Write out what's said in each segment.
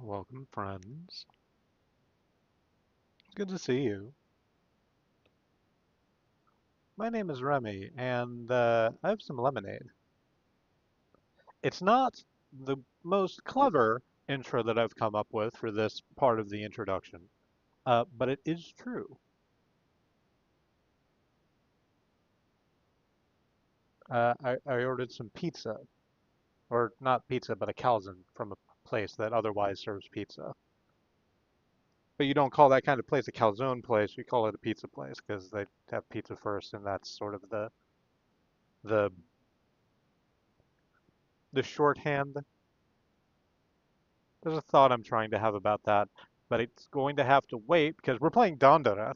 Welcome, friends. Good to see you. My name is Remy, and I have some lemonade. It's not the most clever intro that I've come up with for this part of the introduction, but it is true. I ordered some pizza, or not pizza, but a calzone from a place that otherwise serves pizza. But you don't call that kind of place a calzone place, you call it a pizza place because they have pizza first, and that's sort of the the shorthand. There's a thought I'm trying to have about that, but it's going to have to wait because we're playing Dandara.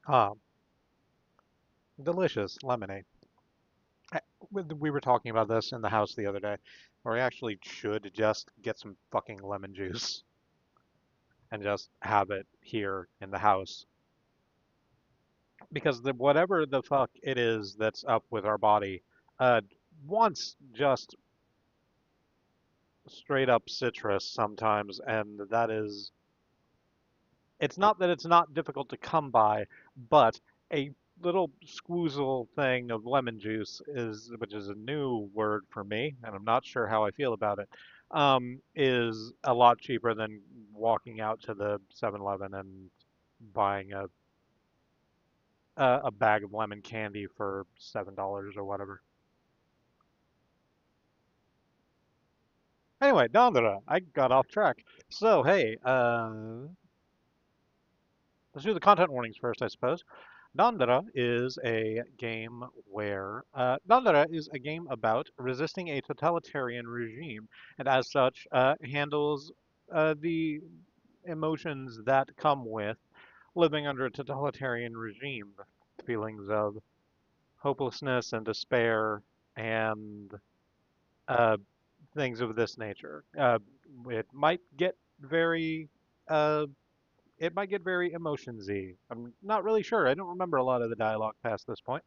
Ah, delicious lemonade. We were talking about this in the house the other day, where we actually should just get some fucking lemon juice and just have it here in the house. Because whatever the fuck it is that's up with our body, uh, wants just straight up citrus sometimes, and that is it's not that it's not difficult to come by, but a little squoozle thing of lemon juice which is a new word for me, and I'm not sure how I feel about it, is a lot cheaper than walking out to the 7-Eleven and buying a bag of lemon candy for $7 or whatever. Anyway, Dandara, I got off track. So, hey, let's do the content warnings first, I suppose. Dandara is a game about resisting a totalitarian regime, and as such, handles the emotions that come with living under a totalitarian regime, feelings of hopelessness and despair, and uh, things of this nature. It might get very uh, it might get very emotionsy. I'm not really sure. I don't remember a lot of the dialogue past this point.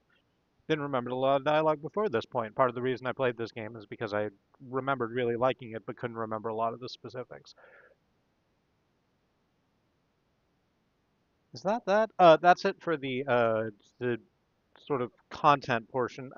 Didn't remember a lot of dialogue before this point. Part of the reason I played this game is because I remembered really liking it, but couldn't remember a lot of the specifics. Is that that? That's it for the sort of content portion.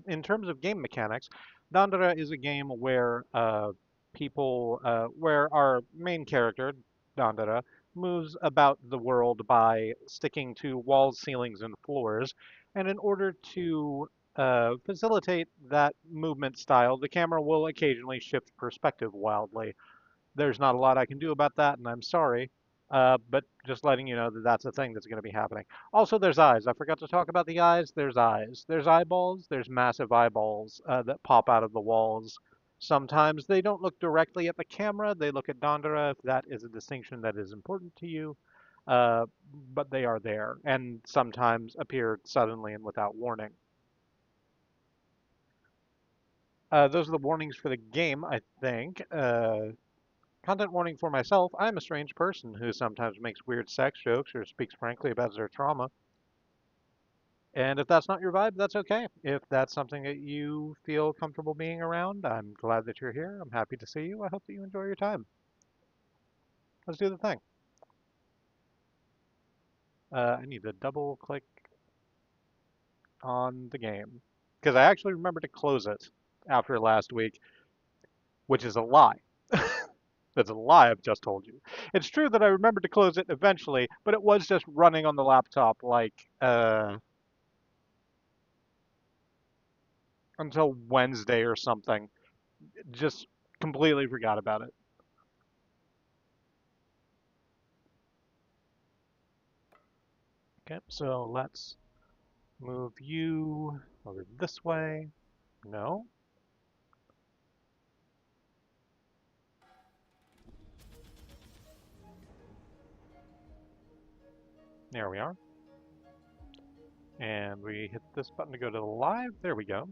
In terms of game mechanics, Dandara is a game where where our main character, Dandara, moves about the world by sticking to walls, ceilings, and floors. And in order to facilitate that movement style, the camera will occasionally shift perspective wildly. There's not a lot I can do about that, and I'm sorry. But just letting you know that that's a thing that's going to be happening. Also, there's eyes. I forgot to talk about the eyes. There's eyes. There's eyeballs. There's massive eyeballs that pop out of the walls. Sometimes they don't look directly at the camera. They look at Dandara if that is a distinction that is important to you. Uh, but they are there and sometimes appear suddenly and without warning. Those are the warnings for the game, I think. Content warning for myself, I'm a strange person who sometimes makes weird sex jokes or speaks frankly about their trauma. And if that's not your vibe, that's okay. If that's something that you feel comfortable being around, I'm glad that you're here. I'm happy to see you. I hope that you enjoy your time. Let's do the thing. I need to double click on the game because I actually remember to close it after last week, which is a lie. That's a lie I've just told you. It's true that I remembered to close it eventually, but it was just running on the laptop like until Wednesday or something. Just completely forgot about it. Okay, so let's move you over this way. No. There we are. And we hit this button to go to the live. There we go.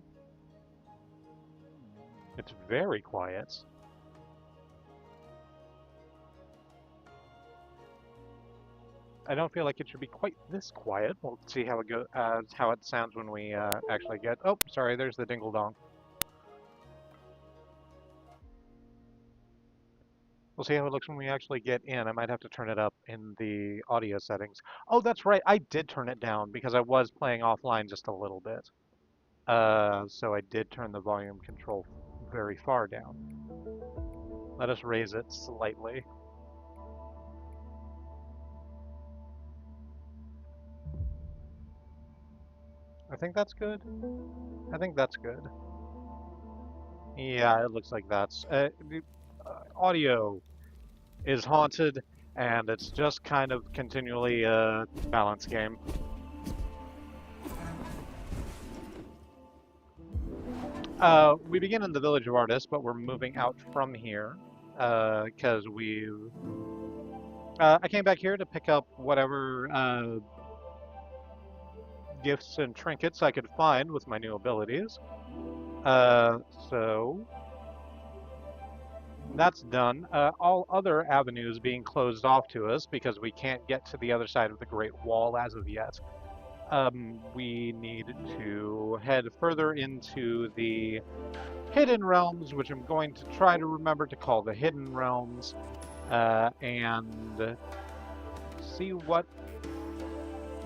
It's very quiet. I don't feel like it should be quite this quiet. We'll see how how it sounds when we actually get. Oh, sorry. There's the dingle dong. We'll see how it looks when we actually get in. I might have to turn it up in the audio settings. Oh, that's right. I did turn it down because I was playing offline just a little bit. So I did turn the volume control very far down. Let us raise it slightly. I think that's good. I think that's good. Yeah, it looks like that's audio is haunted, and it's just kind of continually a balance game. We begin in the Village of Artists, but we're moving out from here because I came back here to pick up whatever gifts and trinkets I could find with my new abilities. So that's done. All other avenues being closed off to us because we can't get to the other side of the Great Wall as of yet. We need to head further into the Hidden Realms, which I'm going to try to remember to call the Hidden Realms, and see what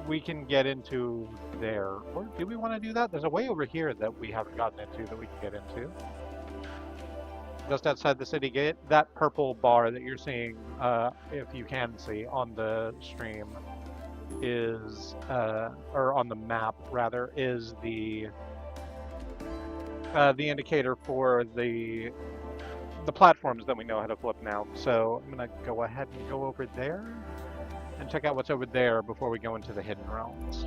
we can get into there. Or do we want to do that? There's a way over here that we haven't gotten into that we can get into. Just outside the city gate, that purple bar that you're seeing, if you can see on the stream, is, or on the map rather, is the indicator for the platforms that we know how to flip now. So I'm gonna go ahead and go over there and check out what's over there before we go into the Hidden Realms.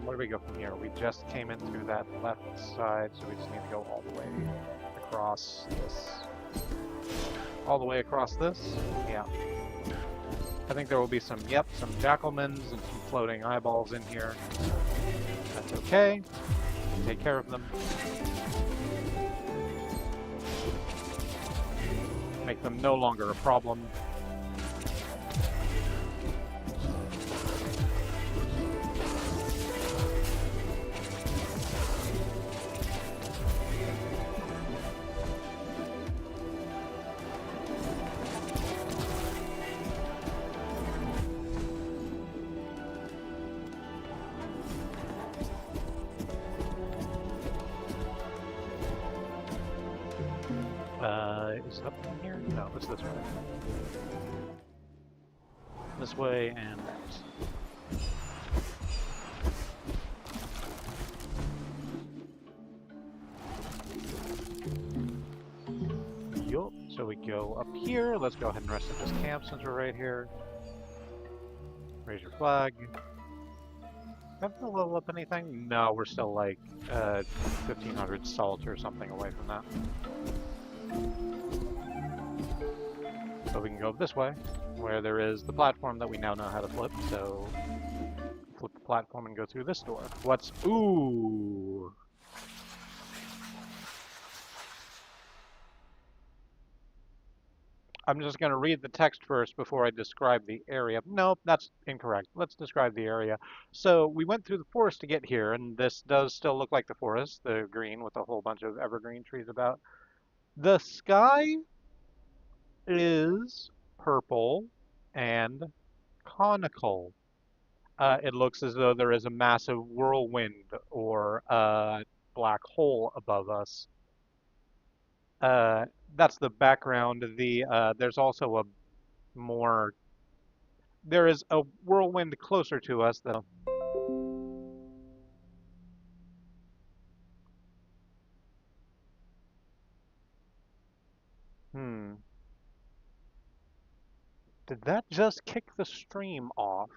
Where do we go from here? We just came in through that left side, so we just need to go all the way across this. All the way across this? Yeah. I think there will be some jackalmans and some floating eyeballs in here. That's okay. Take care of them. Make them no longer a problem. Is it up in here? No, it's this way. This way and out. Yup. So we go up here. Let's go ahead and rest at this camp since we're right here. Raise your flag. Have to level up anything? No, we're still like 1500 salt or something away from that. So we can go this way, where there is the platform that we now know how to flip. So flip the platform and go through this door. What's... Ooh! I'm just going to read the text first before I describe the area. Nope, that's incorrect. Let's describe the area. So we went through the forest to get here, and this does still look like the forest, the green with a whole bunch of evergreen trees about. The sky is purple and conical. It looks as though there is a massive whirlwind or a black hole above us. That's the background. There's also a more... There is a whirlwind closer to us though. Did that just kick the stream off?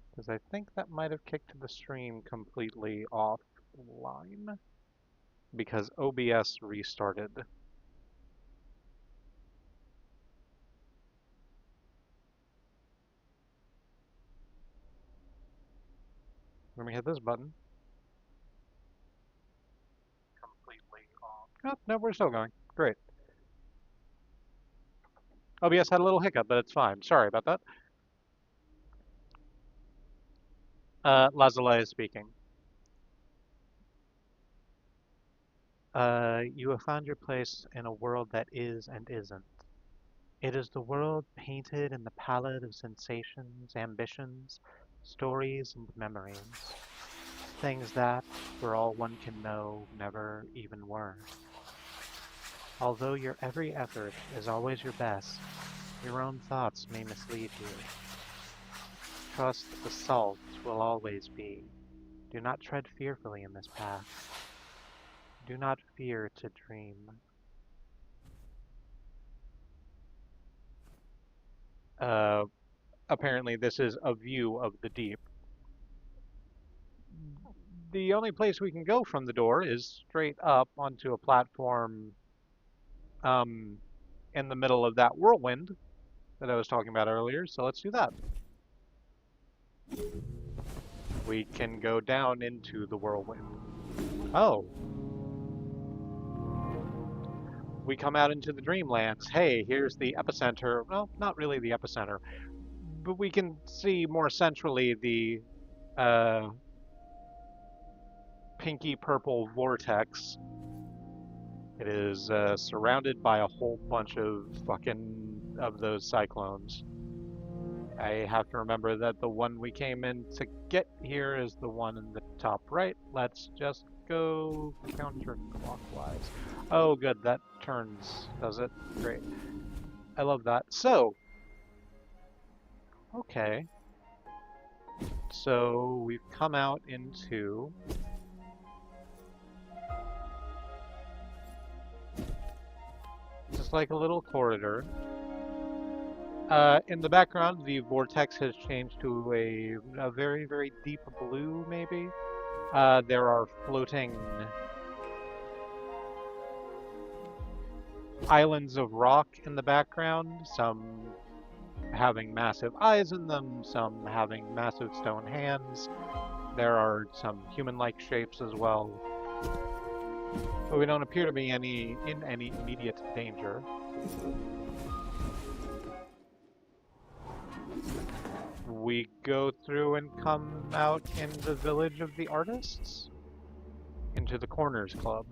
Because I think that might have kicked the stream completely offline. Because OBS restarted. Let me hit this button. Completely off. Oh, no, we're still going. Great. OBS had a little hiccup, but it's fine. Sorry about that. Lazalea speaking. You have found your place in a world that is and isn't. It is the world painted in the palette of sensations, ambitions, stories, and memories. Things that, for all one can know, never even were. Although your every effort is always your best, your own thoughts may mislead you. Trust the salt will always be. Do not tread fearfully in this path. Do not fear to dream. Apparently this is a view of the deep. The only place we can go from the door is straight up onto a platform in the middle of that whirlwind that I was talking about earlier, so let's do that. We can go down into the whirlwind. Oh. We come out into the dreamlands. Hey, here's the epicenter. Well, not really the epicenter, but we can see more centrally the pinky purple vortex. It is surrounded by a whole bunch of those cyclones. I have to remember that the one we came in to get here is the one in the top right. Let's just go counterclockwise. Oh, good, that turns, does it? Great. I love that. So, okay. So, we've come out into... just like a little corridor. In the background, the vortex has changed to a very, very deep blue, maybe. There are floating islands of rock in the background, some having massive eyes in them, some having massive stone hands. There are some human-like shapes as well. But we don't appear to be in any immediate danger. We go through and come out in the village of the artists? Into the Corners Club.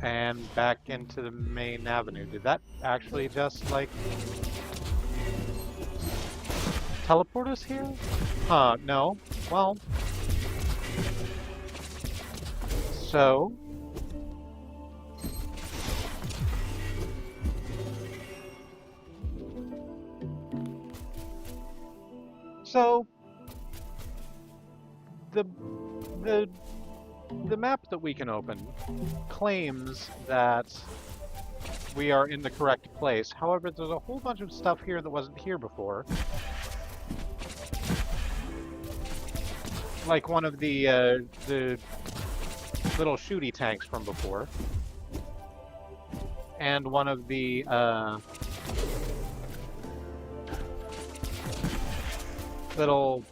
And back into the main avenue. Did that actually just, like... teleport us here? Huh, no. Well. So. So. The map that we can open claims that we are in the correct place. However, there's a whole bunch of stuff here that wasn't here before. Like one of the little shooty tanks from before. And one of the little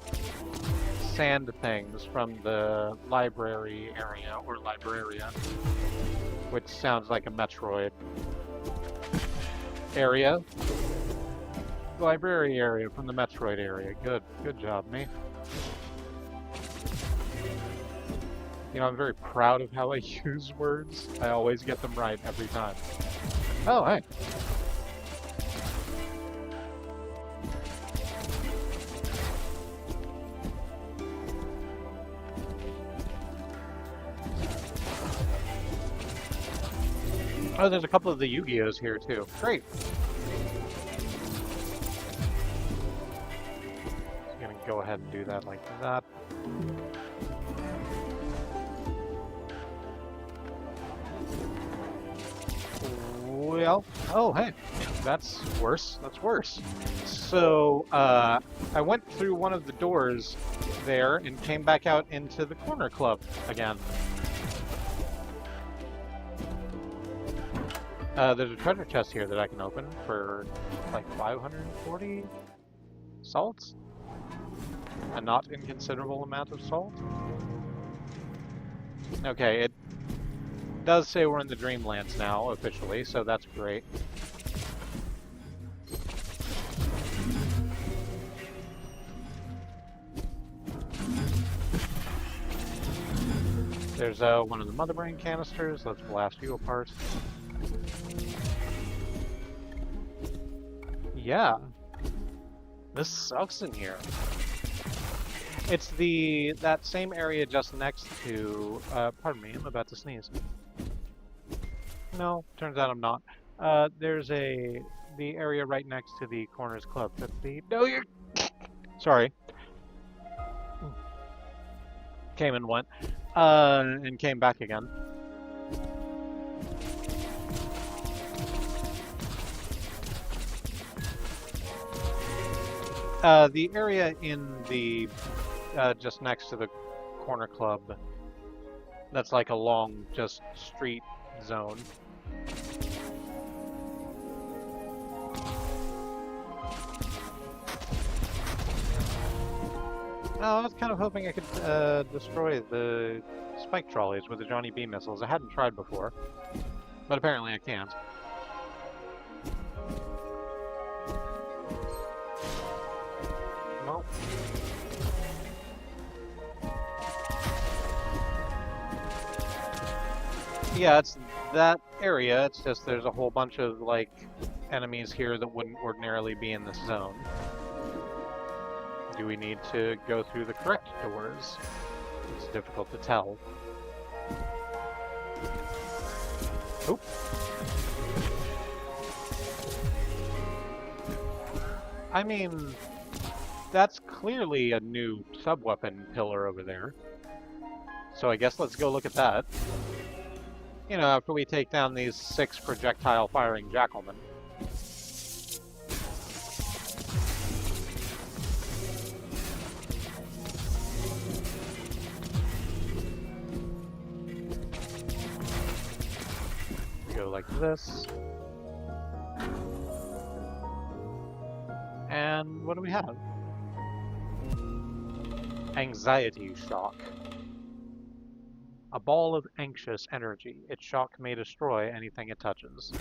sand things from the library area, or libraria, which sounds like a Metroid area. Library area from the Metroid area. Good job, me. You know, I'm very proud of how I use words. I always get them right every time. Oh, hey. Oh, there's a couple of the Yu-Gi-Ohs here, too. Great. I'm gonna go ahead and do that like that. Well, oh, hey. That's worse. That's worse. So, I went through one of the doors there and came back out into the corner club again. There's a treasure chest here that I can open for like 540 salts. A not inconsiderable amount of salt. Okay, it does say we're in the Dreamlands now, officially, so that's great. There's one of the Mother Brain canisters. Let's blast you apart. Yeah. This sucks in here. It's that same area just next to, pardon me, I'm about to sneeze. No, turns out I'm not. There's the area right next to the Corners Club. No, you're... Sorry. Came and went. And came back again. The area in the, just next to the corner club, that's like a long, just street zone. Oh, I was kind of hoping I could destroy the spike trolleys with the Johnny B missiles. I hadn't tried before, but apparently I can't. Well. Yeah, it's that area. It's just there's a whole bunch of, like, enemies here that wouldn't ordinarily be in this zone. Do we need to go through the correct doors? It's difficult to tell. Oop. I mean, that's clearly a new sub-weapon pillar over there. So I guess let's go look at that. You know, after we take down these 6 projectile-firing jackalmen. We go like this. And what do we have? Anxiety shock. A ball of anxious energy. Its shock may destroy anything it touches.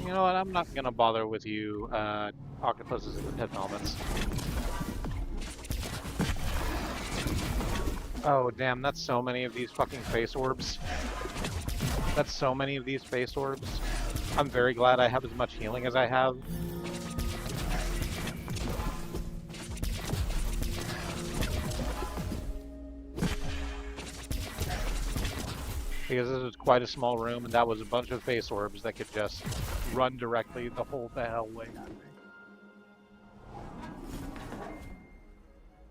You know what? I'm not gonna bother with you, octopuses in the pit helmets. Oh, damn, that's so many of these fucking face orbs. That's so many of these face orbs. I'm very glad I have as much healing as I have. Because this was quite a small room, and that was a bunch of face orbs that could just run directly the whole the hell way at me.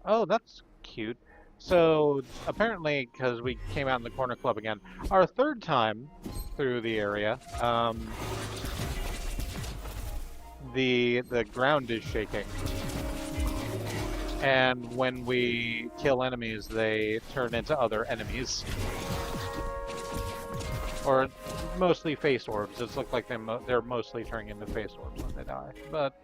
Oh, that's cute. So, apparently, because we came out in the corner club again, our third time through the area, the ground is shaking. And when we kill enemies, they turn into other enemies. Or mostly face orbs. It looks like they're mostly turning into face orbs when they die. But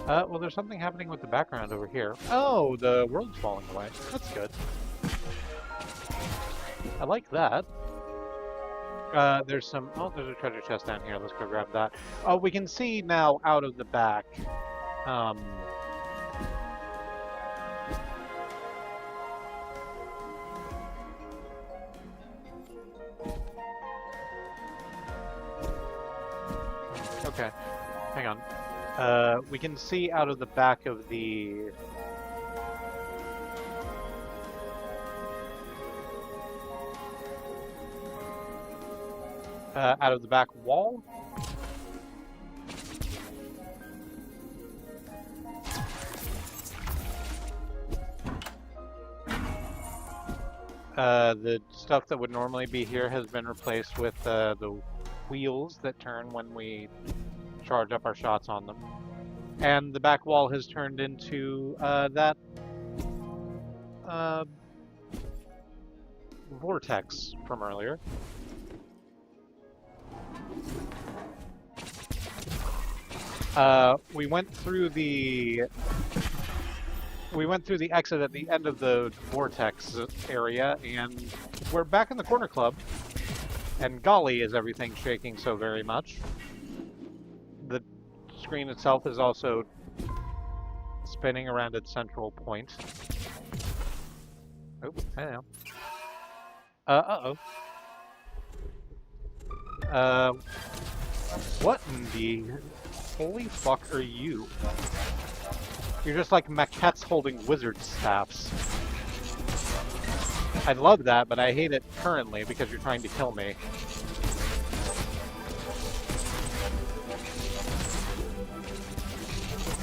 well, there's something happening with the background over here. Oh, the world's falling away. That's good. I like that. There's some... Oh, there's a treasure chest down here. Let's go grab that. Oh, we can see now out of the back. Okay, hang on. We can see out of the back of the... out of the back wall. The stuff that would normally be here has been replaced with the wheels that turn when we charge up our shots on them. And the back wall has turned into that vortex from earlier. We went through the exit at the end of the vortex area, and we're back in the corner club. And golly, is everything shaking so very much. The screen itself is also spinning around its central point. Oh, I know. What in the holy fuck are you? You're just like maquettes holding wizard staffs. I love that, but I hate it currently because you're trying to kill me.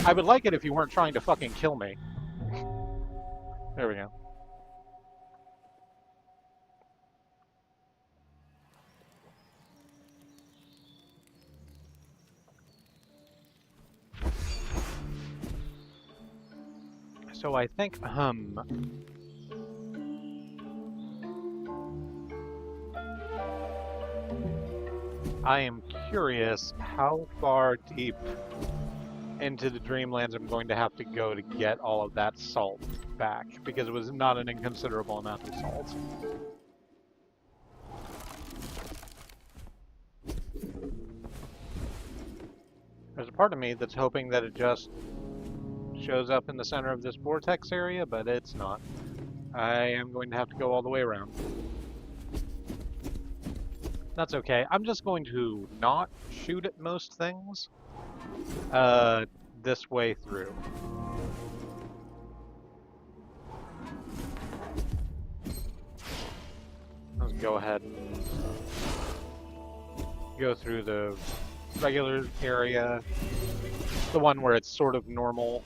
I would like it if you weren't trying to fucking kill me. There we go. So I think, I am curious how far deep into the Dreamlands I'm going to have to go to get all of that salt back, because it was not an inconsiderable amount of salt. There's a part of me that's hoping that it just shows up in the center of this vortex area, but it's not. I am going to have to go all the way around. That's okay. I'm just going to not shoot at most things this way through. Let's go ahead and go through the regular area, the one where it's sort of normal.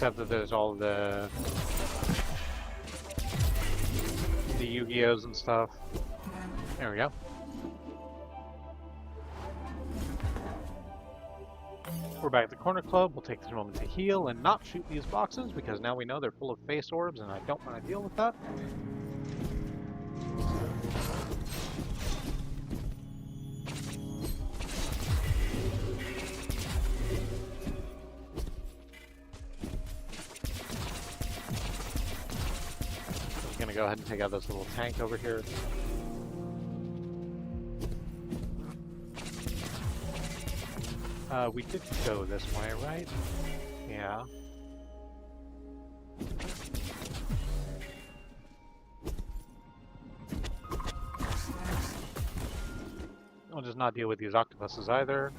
Except that there's all the Yu-Gi-Ohs and stuff. There we go. We're back at the Corner Club. We'll take this moment to heal and not shoot these boxes because now we know they're full of face orbs and I don't want to deal with that. I'm gonna go ahead and take out this little tank over here. We did go this way, right? Yeah. I'll just not deal with these octopuses either.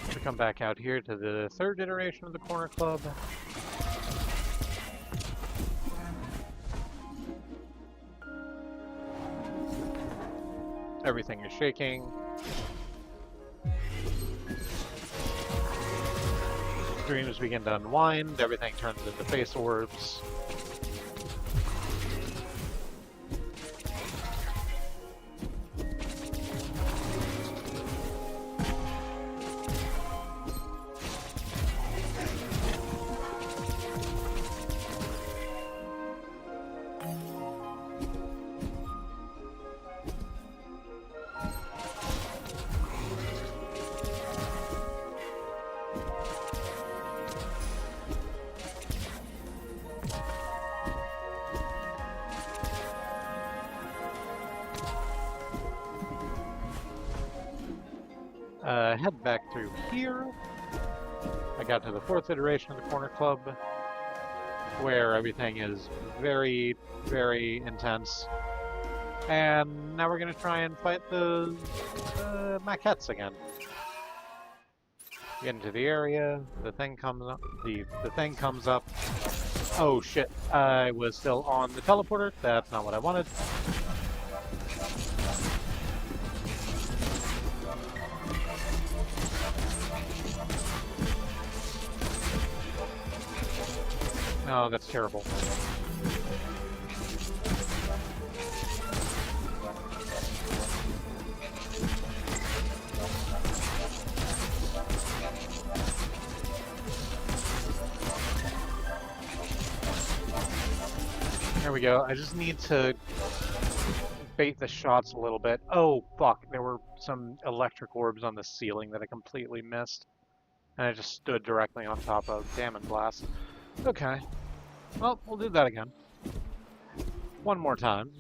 We come back out here to the third iteration of the Corner Club. Everything is shaking. Dreams begin to unwind. Everything turns into face orbs. Head back through here. I got to the fourth iteration of the Corner Club, where everything is very, very intense. And now we're going to try and fight the maquettes again. Get into the area, the thing comes up, the thing comes up. Oh shit, I was still on the teleporter. That's not what I wanted. No, that's terrible. There we go. I just need to bait the shots a little bit. Oh, fuck. There were some electric orbs on the ceiling that I completely missed. And I just stood directly on top of. Damn it, blast. Okay. Well, we'll do that again. One more time.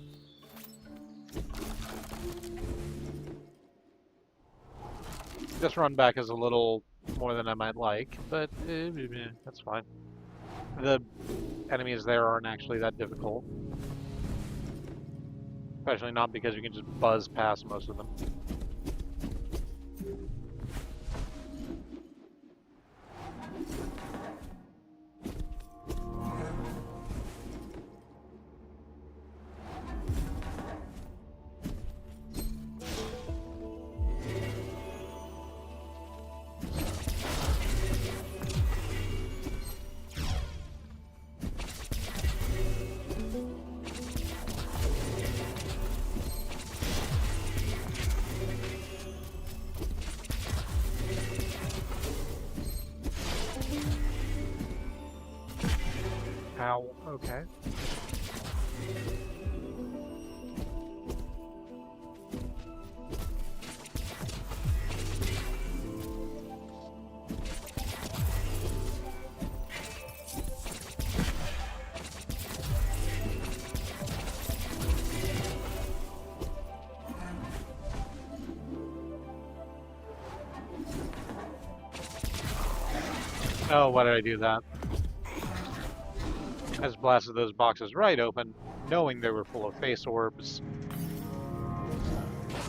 This run back is a little more than I might like, but that's fine. The enemies there aren't actually that difficult. Especially not because you can just buzz past most of them. Ow, okay. Oh, why did I do that? I just blasted those boxes right open, knowing they were full of face orbs.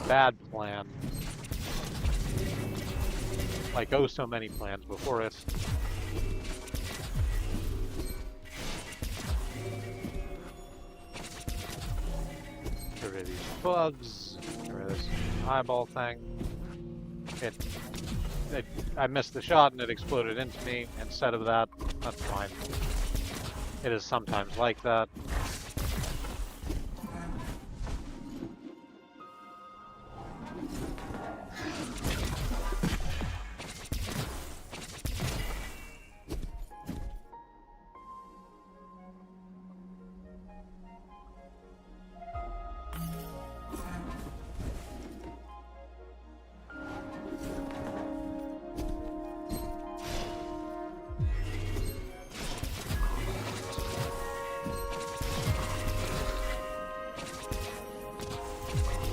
Bad plan. Like, oh, so many plans before it. Get rid of these bugs. Get rid of this eyeball thing. It I missed the shot and it exploded into me instead of that. That's fine. It is sometimes like that.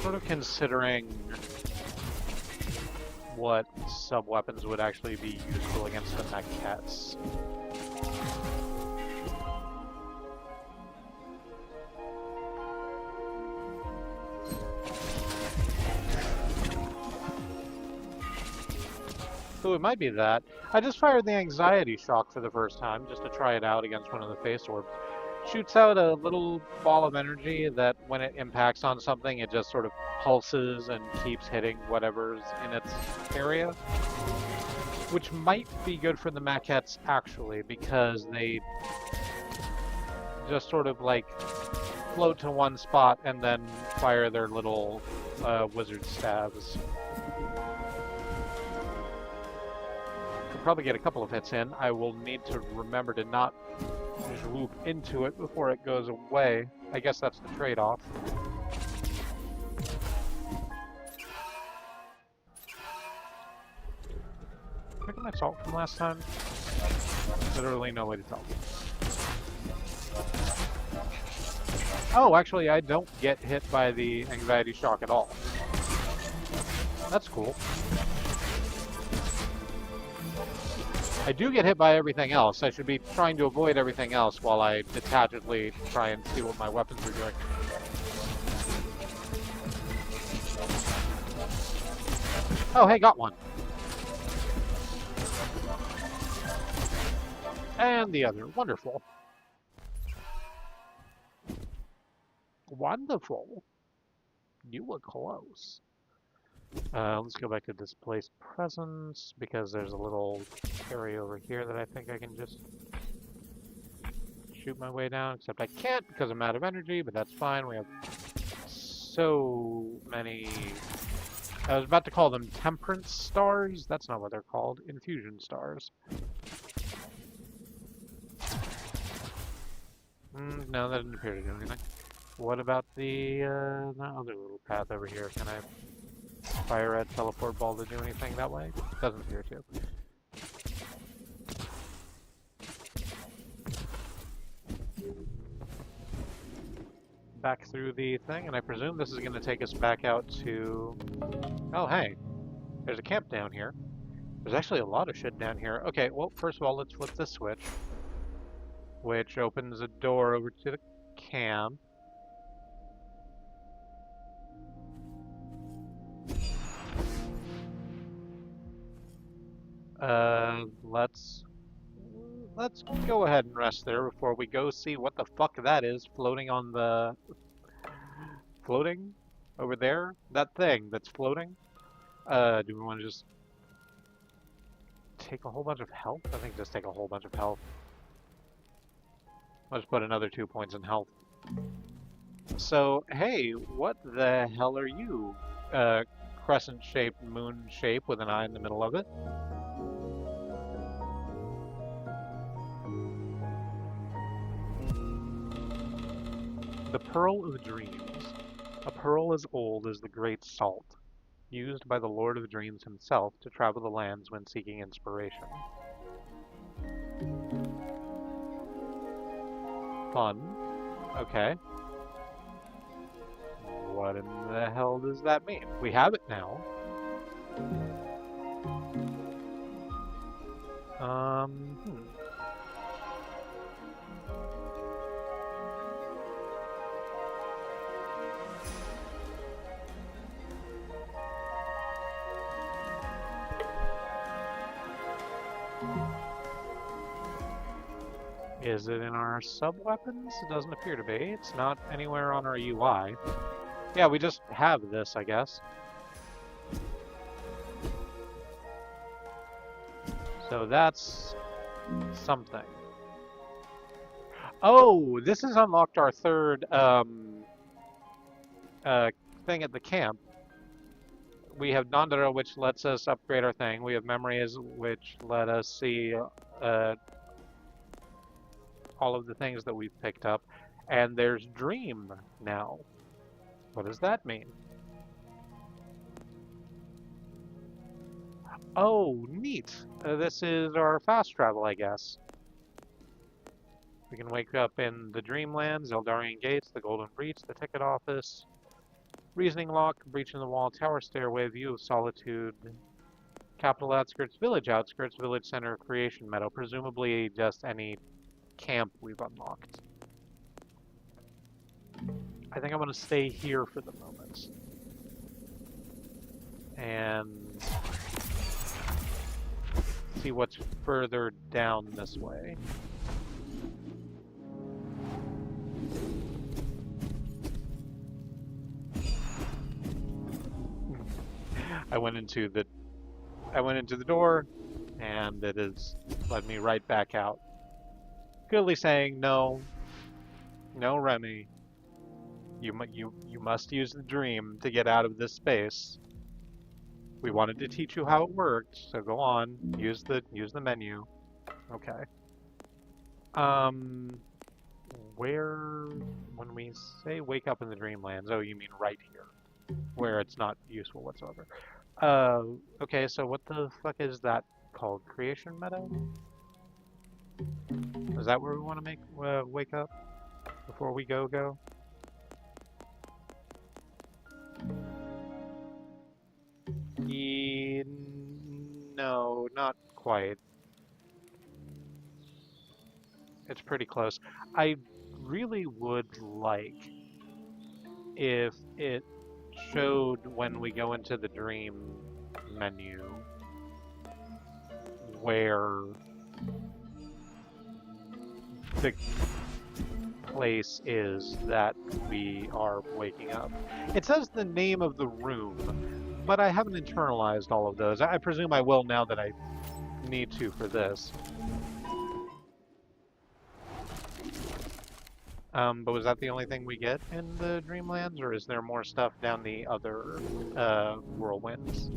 Sort of considering what sub-weapons would actually be useful against the maquettes. So it might be that. I just fired the anxiety shock for the first time, just to try it out against one of the face orbs. Shoots out a little ball of energy that when it impacts on something, it just sort of pulses and keeps hitting whatever's in its area. Which might be good for the maquettes, actually, because they just sort of like float to one spot and then fire their little wizard stabs. Could probably get a couple of hits in. I will need to remember to not swoop into it before it goes away. I guess that's the trade-off. Look at my salt from last time. Literally no way to tell. Oh, actually, I don't get hit by the anxiety shock at all. That's cool. I do get hit by everything else. I should be trying to avoid everything else while I detachedly try and see what my weapons are doing. Oh, hey, got one. And the other. Wonderful. Wonderful. You were close. Let's go back to displaced presence, because there's a little area over here that I think I can just shoot my way down, except I can't because I'm out of energy, but that's fine. We have so many... I was about to call them temperance stars. That's not what they're called. Infusion stars. No, that didn't appear to do anything. What about the other little path over here? Can I fire a teleport ball to do anything that way? Doesn't appear to. Back through the thing, and I presume this is going to take us back out to... Oh, hey. There's a camp down here. There's actually a lot of shit down here. Okay, well, first of all, let's flip this switch, which opens a door over to the camp. Let's go ahead and rest there before we go see what the fuck that is floating on the... Floating? Over there? That thing that's floating? Do we want to just... take a whole bunch of health? I think just take a whole bunch of health. I'll just put another 2 points in health. So, hey, what the hell are you? Crescent-shaped, moon shape with an eye in the middle of it. The Pearl of Dreams. A pearl as old as the Great Salt, used by the Lord of Dreams himself to travel the lands when seeking inspiration. Fun. Okay. What in the hell does that mean? We have it now. Is it in our sub-weapons? It doesn't appear to be. It's not anywhere on our UI. Yeah, we just have this, I guess. So that's something. Oh, this has unlocked our third thing at the camp. We have Dandara, which lets us upgrade our thing. We have memories, which let us see all of the things that we've picked up. And there's Dream now. What does that mean? Oh, neat. This is our fast travel, I guess. We can wake up in the Dreamlands, Eldarian Gates, the Golden Breach, the Ticket Office, Reasoning Lock, Breach in the Wall, Tower Stairway, View of Solitude, Capital Outskirts, Village Center, Creation Meadow. Presumably just any camp we've unlocked. I think I'm going to stay here for the moment. And see what's further down this way. I went into the door, and it has led me right back out. Clearly saying, no, Remy. You must use the dream to get out of this space. We wanted to teach you how it worked, so go on, use the menu. Okay. Where, when we say wake up in the Dreamlands, oh, you mean right here, where it's not useful whatsoever. Okay, so what the fuck is that called? Creation Meadow? Is that where we want to make wake up before we go? No, not quite. It's pretty close. I really would like if it showed when we go into the dream menu where the place is that we are waking up. It says the name of the room, but I haven't internalized all of those. I presume I will now that I need to for this. But was that the only thing we get in the Dreamlands, or is there more stuff down the other whirlwinds?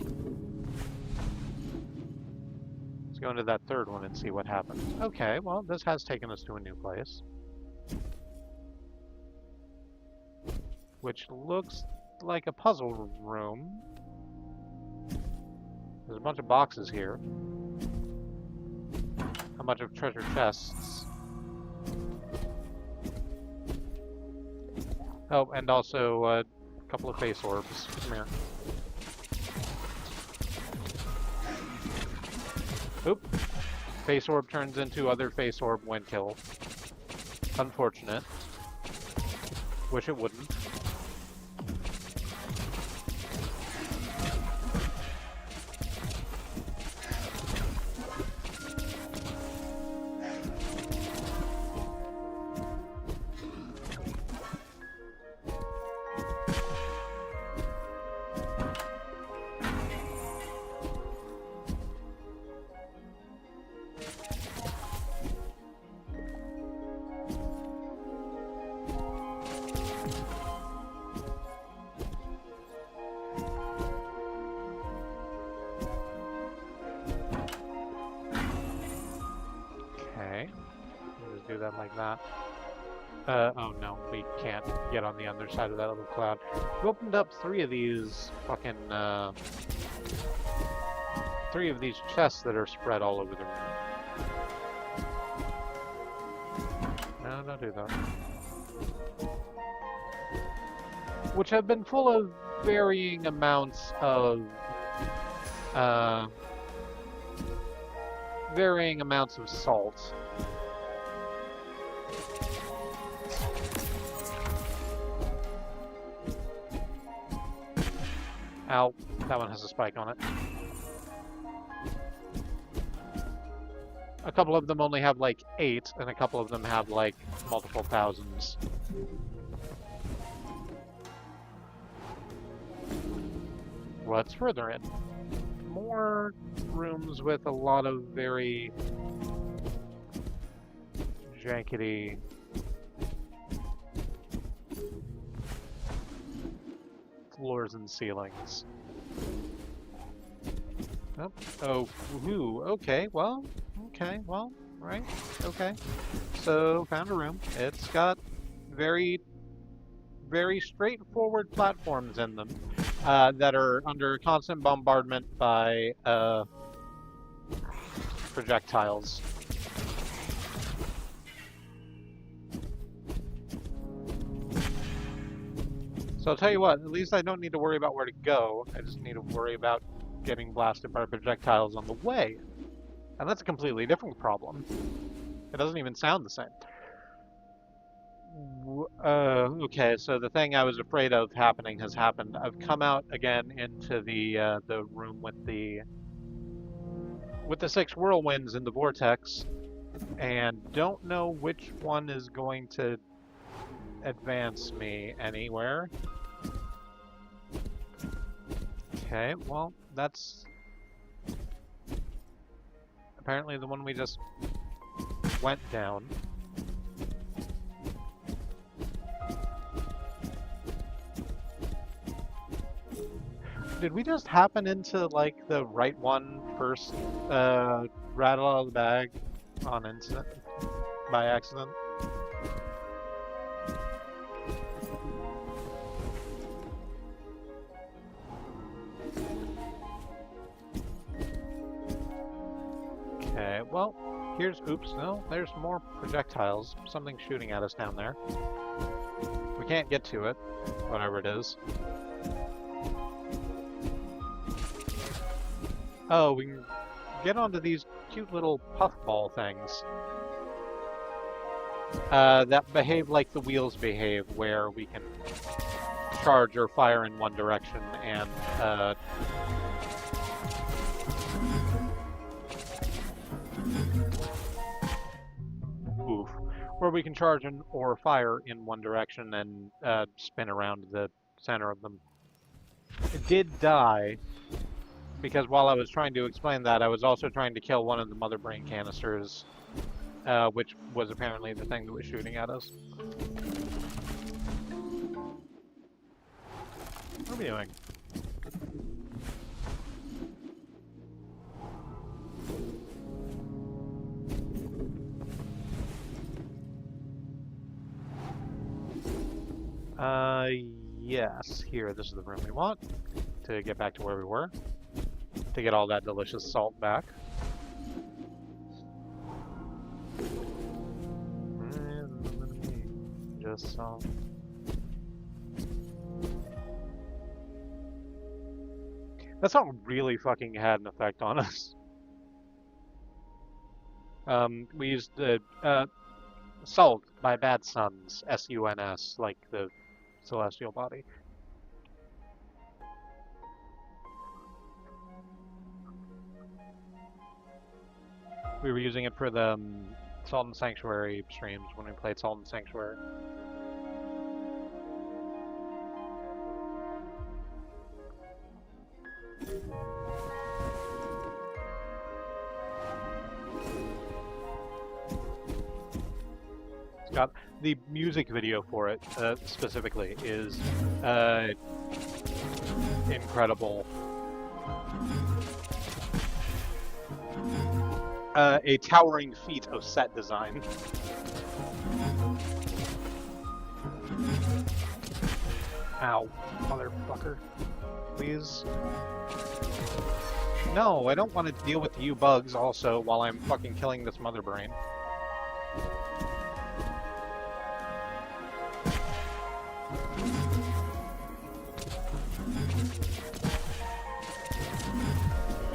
Let's go into that third one and see what happens. Okay, well, this has taken us to a new place. Which looks like a puzzle room. There's a bunch of boxes here. A bunch of treasure chests. Oh, and also a couple of face orbs. Come here. Oop. Face orb turns into other face orb when killed. Unfortunate. Wish it wouldn't. Do that like that. Oh no, we can't get on the other side of that little cloud. We opened up three of these fucking, three of these chests that are spread all over the room. No, don't do that. Which have been full of varying amounts of, salt. Ow, that one has a spike on it. A couple of them only have like 8, and a couple of them have like multiple thousands. What's further in? More more rooms with a lot of very jankety floors and ceilings. Oh, ooh, okay, well, right, okay. So, found a room. It's got very, very straightforward platforms in them that are under constant bombardment by projectiles. So I'll tell you what, at least I don't need to worry about where to go. I just need to worry about getting blasted by projectiles on the way. And that's a completely different problem. It doesn't even sound the same. Okay, so the thing I was afraid of happening has happened. I've come out again into the room with the 6 whirlwinds in the vortex, and don't know which one is going to advance me anywhere. Okay, well, that's apparently the one we just went down. Did we just happen into, like, the right one first, rattle out of the bag on incident, by accident? Okay, well, oops, no, there's more projectiles. Something shooting at us down there. We can't get to it, whatever it is. Oh, we can get onto these cute little puffball things that behave like the wheels behave, where we can charge or fire in one direction and where we can charge or fire in one direction and spin around the center of them. It did die, because while I was trying to explain that, I was also trying to kill one of the mother brain canisters, which was apparently the thing that was shooting at us. What are we doing? Yes, here, this is the room we want to get back to where we were, to get all that delicious salt back. Just salt. That salt really fucking had an effect on us. We used the Salt by Bad Suns, S-U-N-S, like the celestial body. We were using it for the Salt and Sanctuary streams when we played Salt and Sanctuary. It's got the music video for it specifically is incredible. A towering feat of set design. Ow, motherfucker. Please. No, I don't want to deal with you bugs also while I'm fucking killing this mother brain.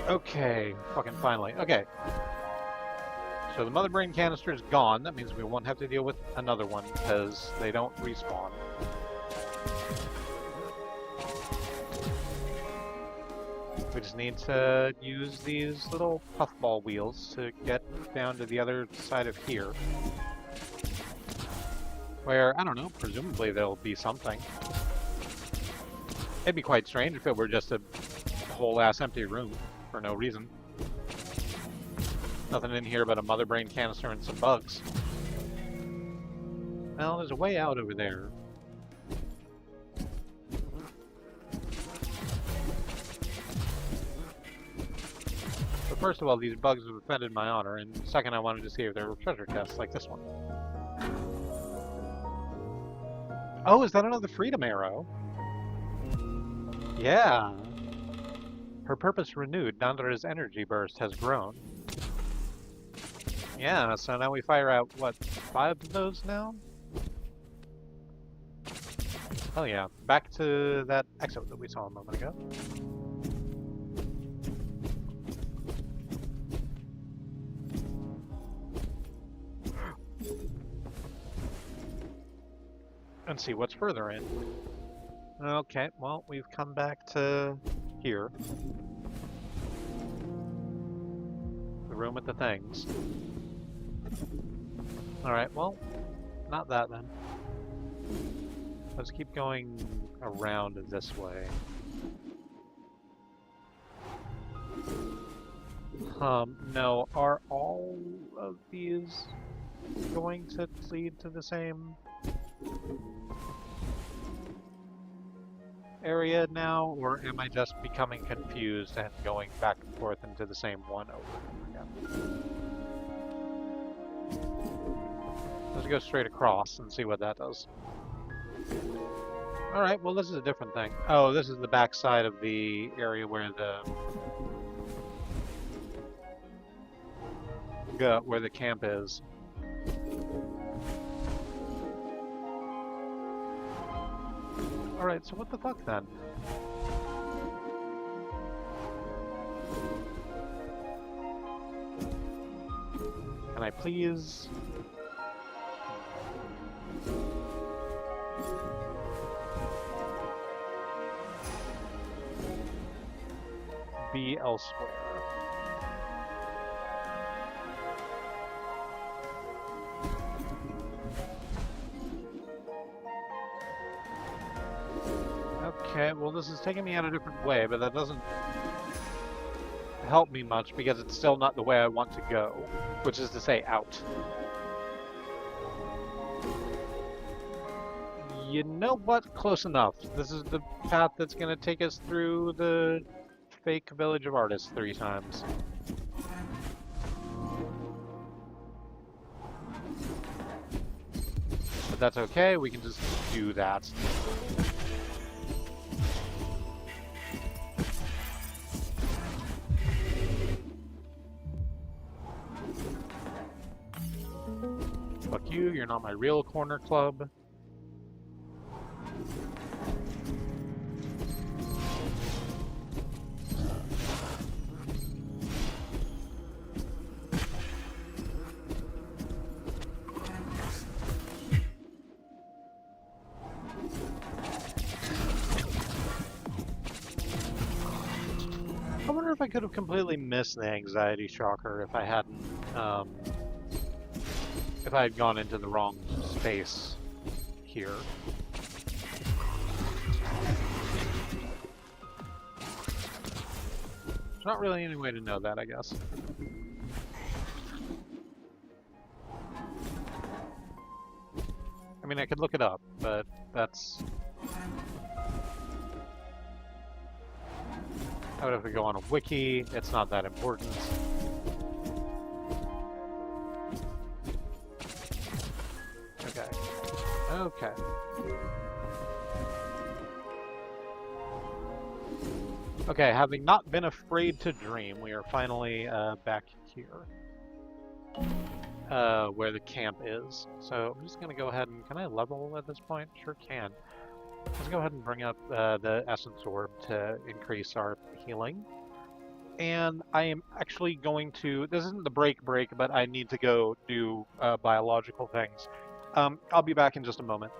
Okay, fucking finally. Okay. So the mother brain canister is gone. That means we won't have to deal with another one because they don't respawn. We just need to use these little puffball wheels to get down to the other side of here. Where, I don't know, presumably there'll be something. It'd be quite strange if it were just a whole ass empty room, for no reason. Nothing in here but a mother brain canister and some bugs. Well, there's a way out over there. But first of all, these bugs have offended my honor, and second, I wanted to see if there were treasure chests like this one. Oh, is that another freedom arrow? Yeah. Her purpose renewed. Dandara's energy burst has grown. Yeah, so now we fire out, what, 5 of those now? Oh yeah, back to that exo that we saw a moment ago. And see what's further in. Okay, well, we've come back to here. The room with the things. Alright, well, not that then. Let's keep going around this way. No, are all of these going to lead to the same area now, or am I just becoming confused and going back and forth into the same one over and over again? Let's go straight across and see what that does. Alright, well this is a different thing. Oh, this is the back side of the area where the camp is. Alright, so what the fuck then? Can I please... be elsewhere? Okay, well this is taking me out a different way, but that doesn't help me much because it's still not the way I want to go, which is to say out. You know what? Close enough. This is the path that's going to take us through the fake village of artists 3 times. But that's okay, we can just do that. Fuck you, you're not my real corner club. I wonder if I could have completely missed the anxiety shocker if I hadn't, if I had gone into the wrong space here. There's not really any way to know that, I guess. I mean, I could look it up, but that's... I would have to go on a wiki. It's not that important. Okay. Okay. Okay, having not been afraid to dream, we are finally back here. Where the camp is. So I'm just going to go ahead and... Can I level at this point? Sure can. Let's go ahead and bring up the Essence Orb to increase our healing. And I am actually going to... This isn't the break, but I need to go do biological things. I'll be back in just a moment.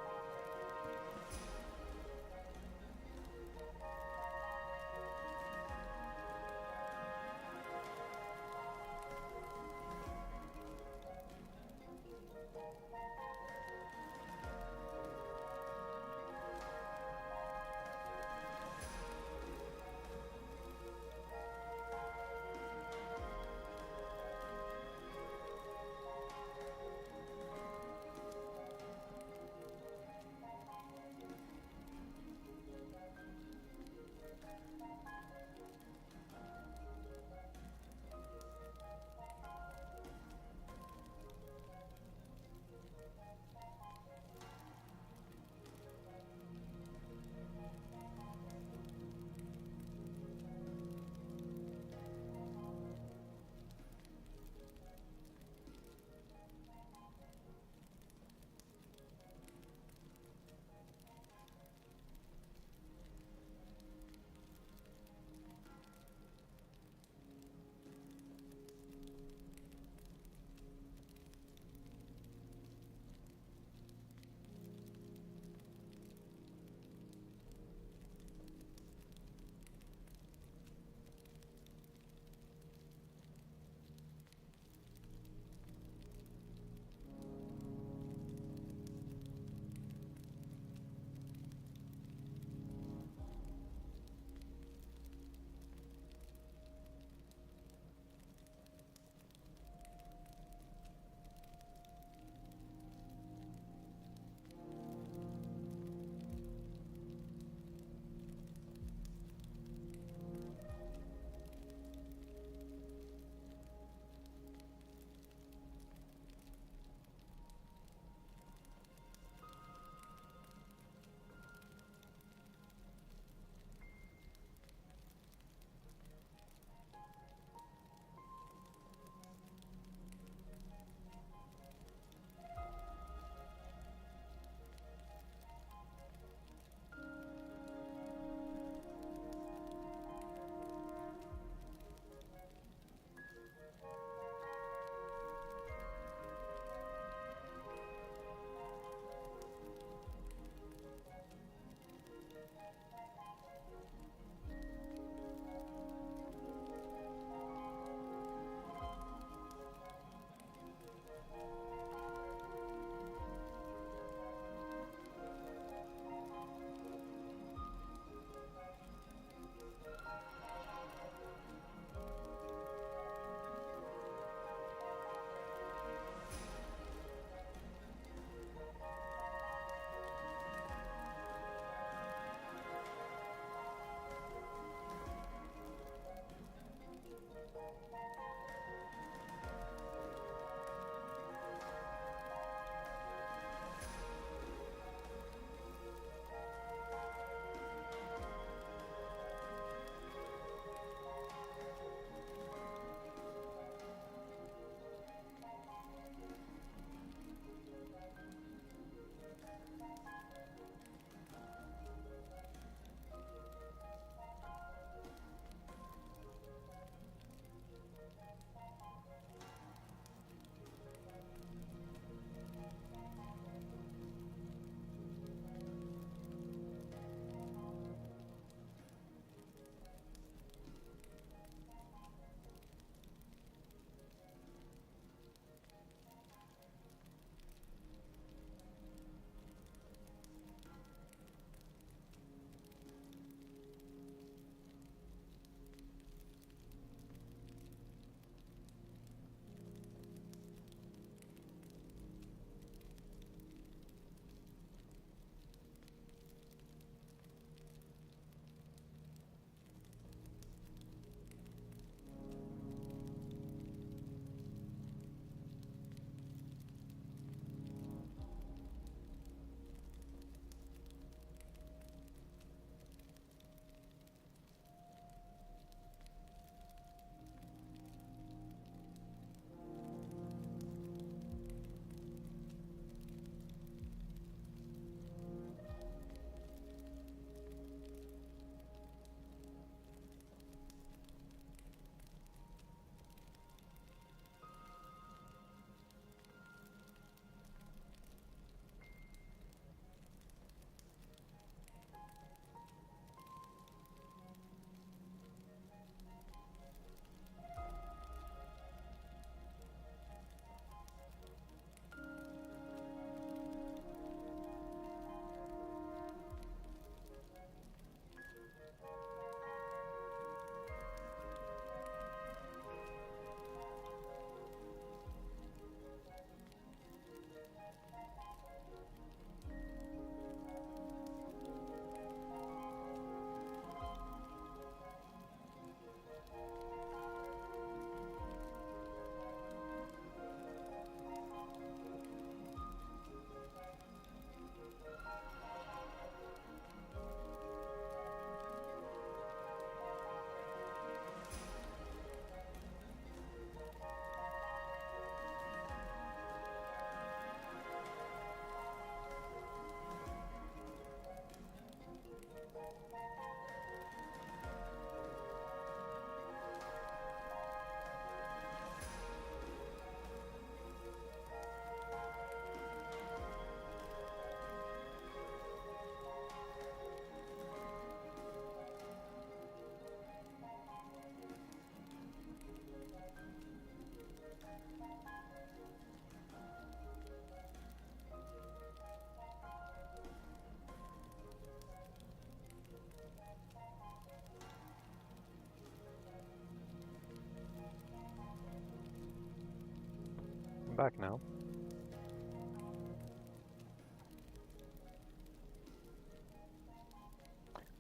I'm back now.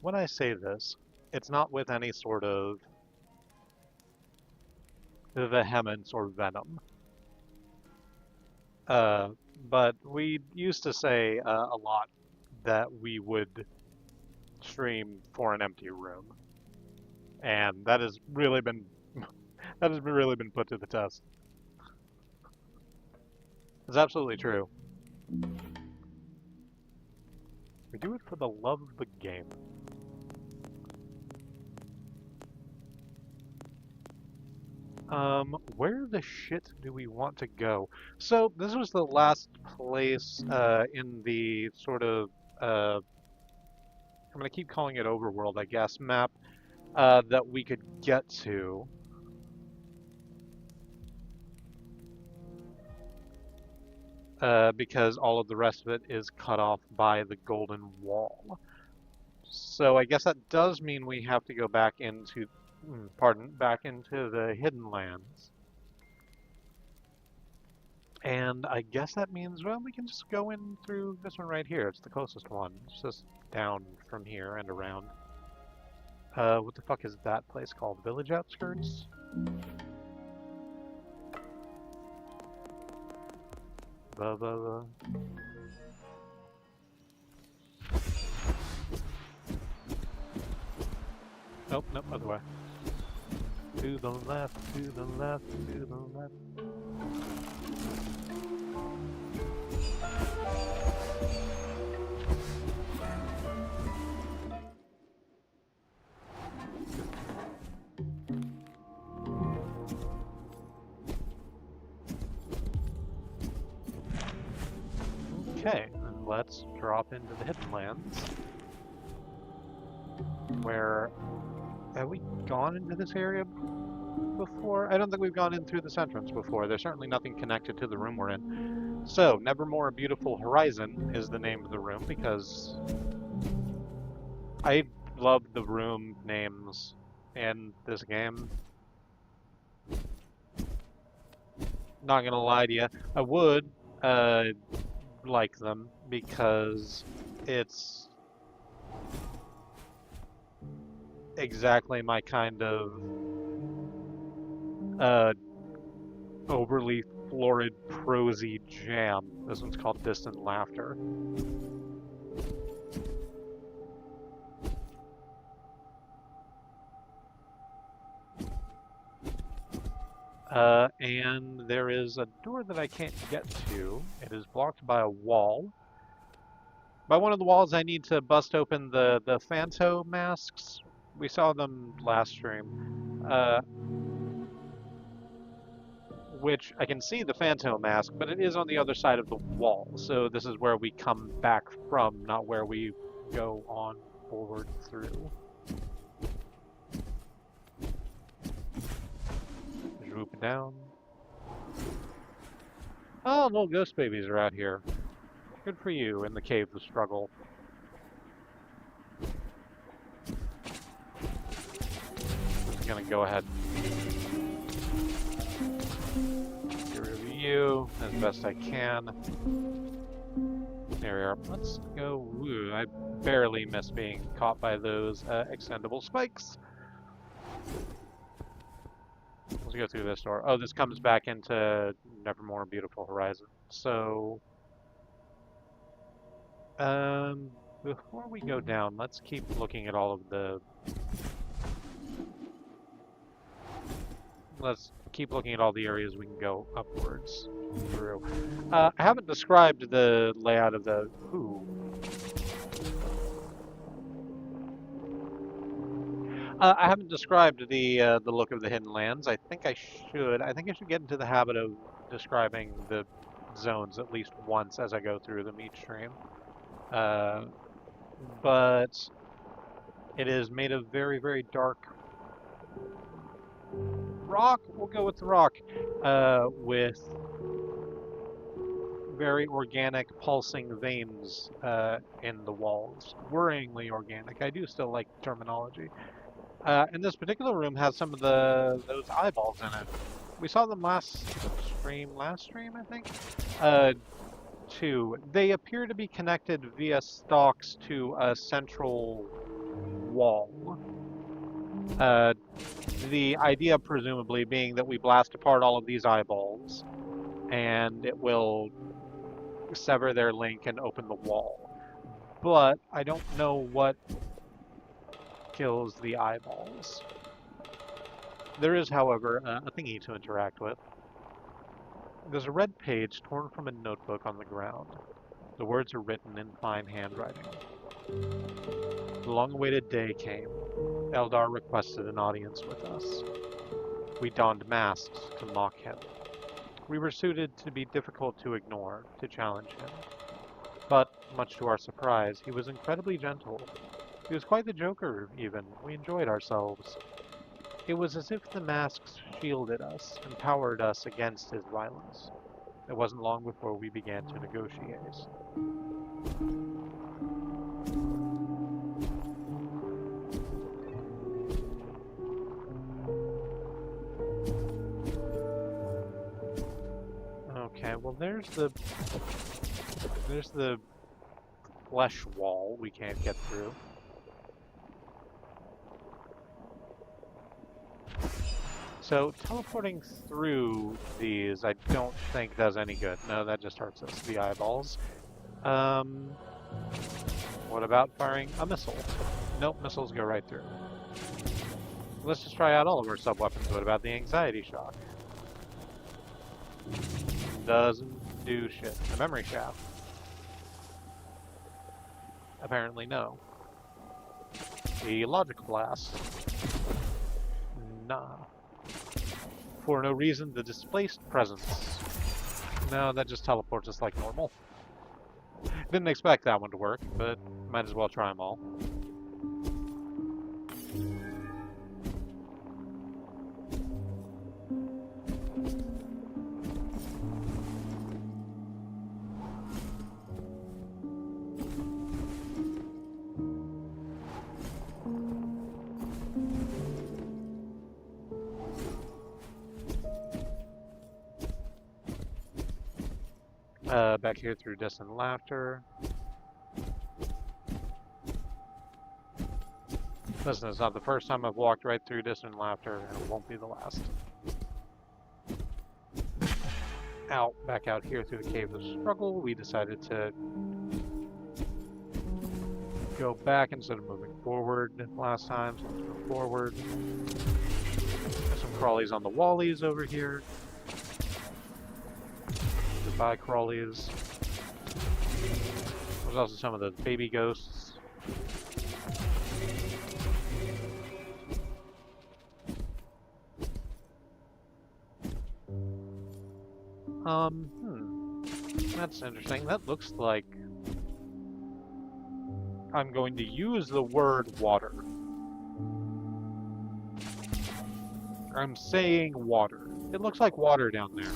When I say this, it's not with any sort of vehemence or venom. But we used to say a lot that we would stream for an empty room, and that has really been put to the test. It's absolutely true. We do it for the love of the game. Where the shit do we want to go? So this was the last place in the sort of I'm gonna keep calling it overworld, I guess, map that we could get to. Because all of the rest of it is cut off by the golden wall. So I guess that does mean we have to go back into, back into the hidden lands. And I guess that means, well, we can just go in through this one right here. It's the closest one. It's just down from here and around. What the fuck is that place called? Village Outskirts? Blah, blah, blah. Nope, nope, other way. To the left, to the left, to the left. Okay, and let's drop into the hidden lands. Where have we gone into this area before? I don't think we've gone in through this entrance before. There's certainly nothing connected to the room we're in. So, Nevermore a Beautiful Horizon is the name of the room because I love the room names in this game. Not gonna lie to you, I would like them because it's exactly my kind of overly florid, prosy jam. This one's called Distant Laughter. And there is a door that I can't get to. It is blocked by a wall. By one of the walls, I need to bust open the Phanto masks. We saw them last stream. Which I can see the Phanto mask, but it is on the other side of the wall. So this is where we come back from, not where we go on forward through. Droop down. Oh, little ghost babies are out here. Good for you in the cave of struggle. I'm gonna go ahead and get rid of you as best I can. There we are. Let's go. Ooh, I barely missed being caught by those extendable spikes. Let's go through this door. Oh, this comes back into Nevermore Beautiful Horizon. So, before we go down, let's keep looking at all of the... Let's keep looking at all the areas we can go upwards through. I haven't described the layout of the... Ooh. I haven't described the look of the Hidden Lands. I think I should. I think I should get into the habit of describing the zones at least once as I go through them each stream. But it is made of very, very dark rock. We'll go with the rock. With very organic pulsing veins in the walls. Worryingly organic. I do still like terminology. And this particular room has some of those eyeballs in it. We saw them last last stream, I think, two. They appear to be connected via stalks to a central wall. The idea presumably being that we blast apart all of these eyeballs and it will sever their link and open the wall. But I don't know what kills the eyeballs. There is, however, a thingy to interact with. There's a red page torn from a notebook on the ground. The words are written in fine handwriting. The long-awaited day came. Eldar requested an audience with us. We donned masks to mock him. We were suited to be difficult to ignore, to challenge him. But, much to our surprise, he was incredibly gentle. He was quite the joker, even. We enjoyed ourselves. It was as if the masks shielded us, empowered us against his violence. It wasn't long before we began to negotiate. Okay, well there's the flesh wall we can't get through. So teleporting through these I don't think does any good. No, that just hurts us, the eyeballs. What about firing a missile? Nope, missiles go right through. Let's just try out all of our sub-weapons. What about the anxiety shock? Doesn't do shit. The memory shaft? Apparently no. The logic blast? Nah. For no reason, the displaced presence? No, that just teleports us like normal. Didn't expect that one to work, but might as well try them all. Back here through distant laughter. Listen, it's not the first time I've walked right through distant laughter, and it won't be the last. Out, back out here through the cave of struggle, we decided to go back instead of moving forward last time, so let's go forward. There's some crawlies on the wallies over here. Goodbye, crawlies. There's also some of the baby ghosts. That's interesting. That looks like I'm going to use the word water. I'm saying water. It looks like water down there.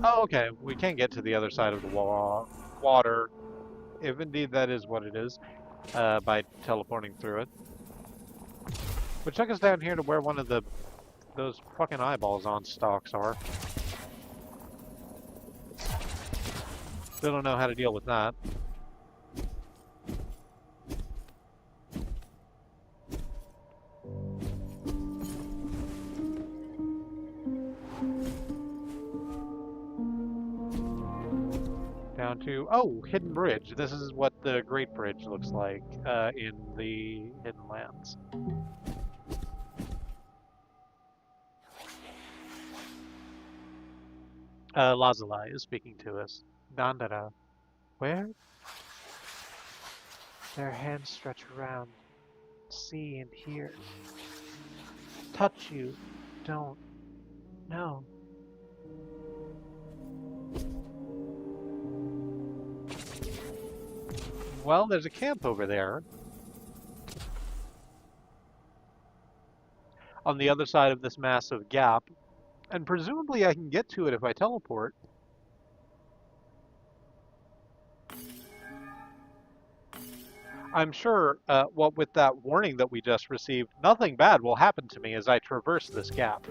Oh, okay. We can get to the other side of the water, if indeed that is what it is, by teleporting through it. But check us down here to where one of those fucking eyeballs on stalks are. Still don't know how to deal with that. Down to, oh, Hidden Bridge. This is what the Great Bridge looks like in the Hidden Lands. Lazalai is speaking to us. Dandara. Where? Their hands stretch around. See and hear. Touch you. Don't. No. Well, there's a camp over there. On the other side of this massive gap. And presumably I can get to it if I teleport. I'm sure, what with that warning that we just received, nothing bad will happen to me as I traverse this gap.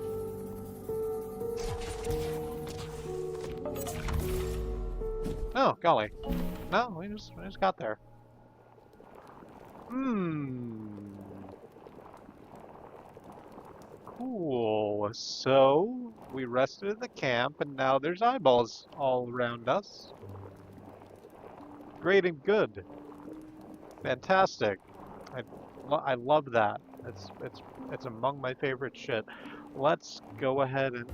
Oh, golly. No, we just got there. Hmm. Cool. So, we rested in the camp, and now there's eyeballs all around us. Great and good. Fantastic. I love that. It's among my favorite shit. Let's go ahead and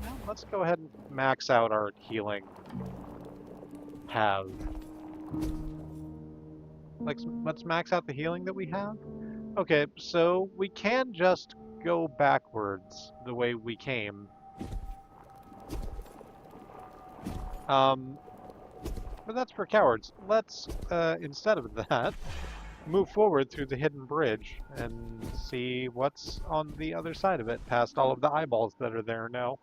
max out our healing have. Let's max out the healing that we have. Okay, so we can just go backwards the way we came. But that's for cowards. Let's instead of that, move forward through the hidden bridge and see what's on the other side of it, past all of the eyeballs that are there now.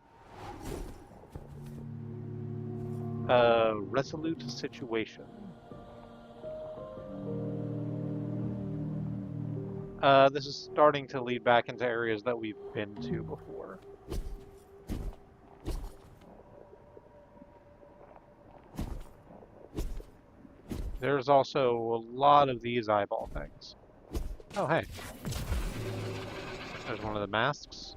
Resolute situation. This is starting to lead back into areas that we've been to before. There's also a lot of these eyeball things. Oh, hey. There's one of the masks.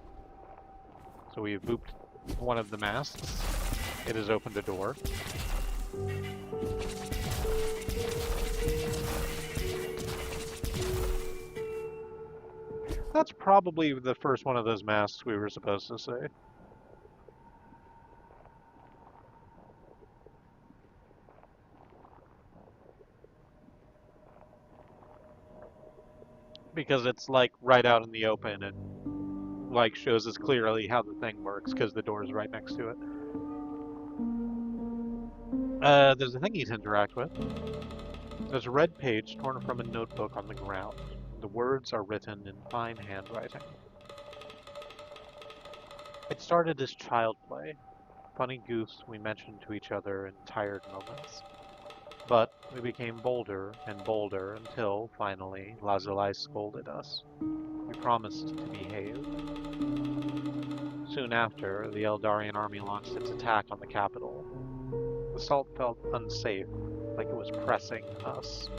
So we've booped one of the masks. It has opened a door. That's probably the first one of those masks we were supposed to say. Because it's like right out in the open and like shows us clearly how the thing works because the door is right next to it. There's a thingy to interact with. There's a red page torn from a notebook on the ground. The words are written in fine handwriting. It started as child play, funny goofs we mentioned to each other in tired moments. But we became bolder and bolder until, finally, Lazuli scolded us. We promised to behave. Soon after, the Eldarian army launched its attack on the capital. The salt felt unsafe, like it was pressing us.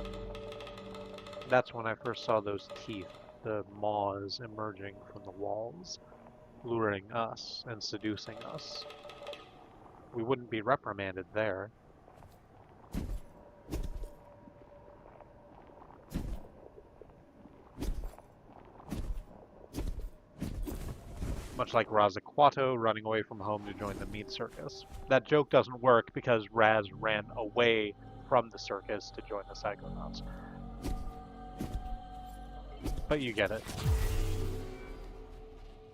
That's when I first saw those teeth, the maws emerging from the walls, luring us and seducing us. We wouldn't be reprimanded there. Much like Razaquato running away from home to join the meat circus. That joke doesn't work because Raz ran away from the circus to join the Psychonauts. But you get it.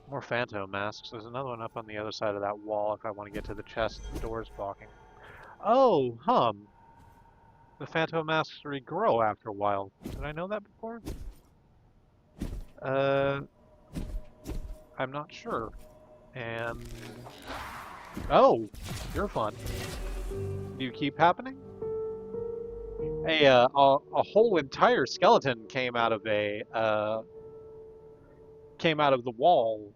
More Phantom masks. There's another one up on the other side of that wall if I want to get to the chest the door's blocking. Oh, the Phantom masks regrow after a while. Did I know that before? I'm not sure. And... oh, you're fun. Do you keep happening? A whole entire skeleton came out of the wall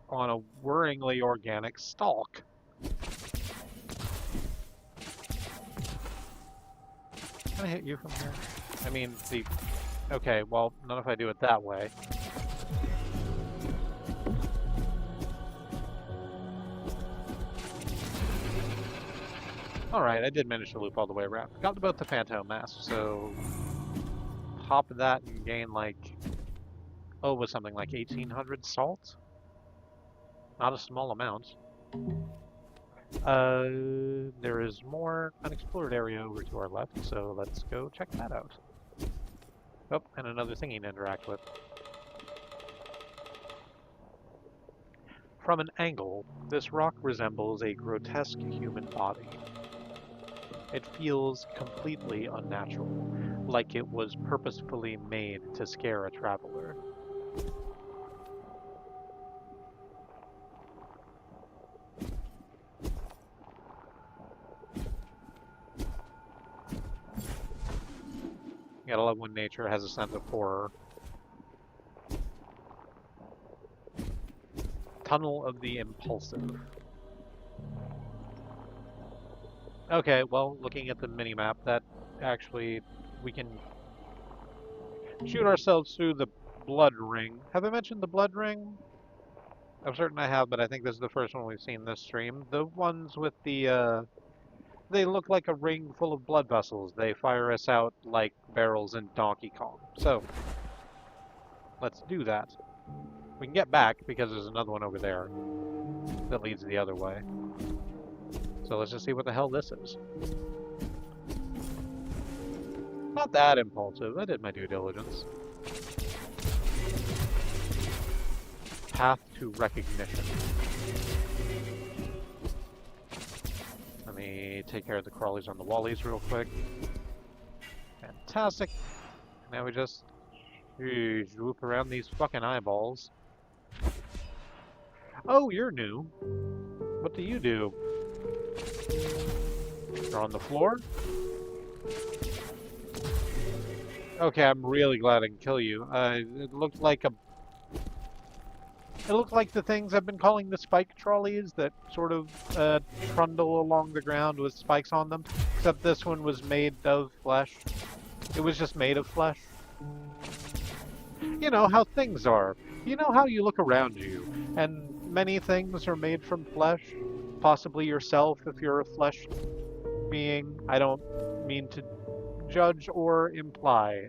on a worryingly organic stalk. Can I hit you from here? I mean, okay, well, not if I do it that way. Alright, I did manage to loop all the way around. Got both the Phantom Mask, so pop that and gain like, oh, it was something like 1800 salt? Not a small amount. There is more unexplored area over to our left, so let's go check that out. Oh, and another thingy to interact with. From an angle, this rock resembles a grotesque human body. It feels completely unnatural, like it was purposefully made to scare a traveler. You gotta love when nature has a sense of horror. Tunnel of the Impulsive. Okay, well, looking at the mini-map, that actually we can shoot ourselves through the blood ring. Have I mentioned the blood ring? I'm certain I have, but I think this is the first one we've seen this stream. The ones with they look like a ring full of blood vessels. They fire us out like barrels in Donkey Kong. So, let's do that. We can get back because there's another one over there that leads the other way. So let's just see what the hell this is. Not that impulsive. I did my due diligence. Path to recognition. Let me take care of the crawlies on the wallies real quick. Fantastic. Now we just whoop around these fucking eyeballs. Oh, you're new. What do you do? You're on the floor? Okay, I'm really glad I can kill you. It looked like the things I've been calling the spike trolleys that sort of trundle along the ground with spikes on them. Except this one was made of flesh. It was just made of flesh. You know how things are. You know how you look around you, and many things are made from flesh. Possibly yourself if you're a flesh being. I don't mean to judge or imply.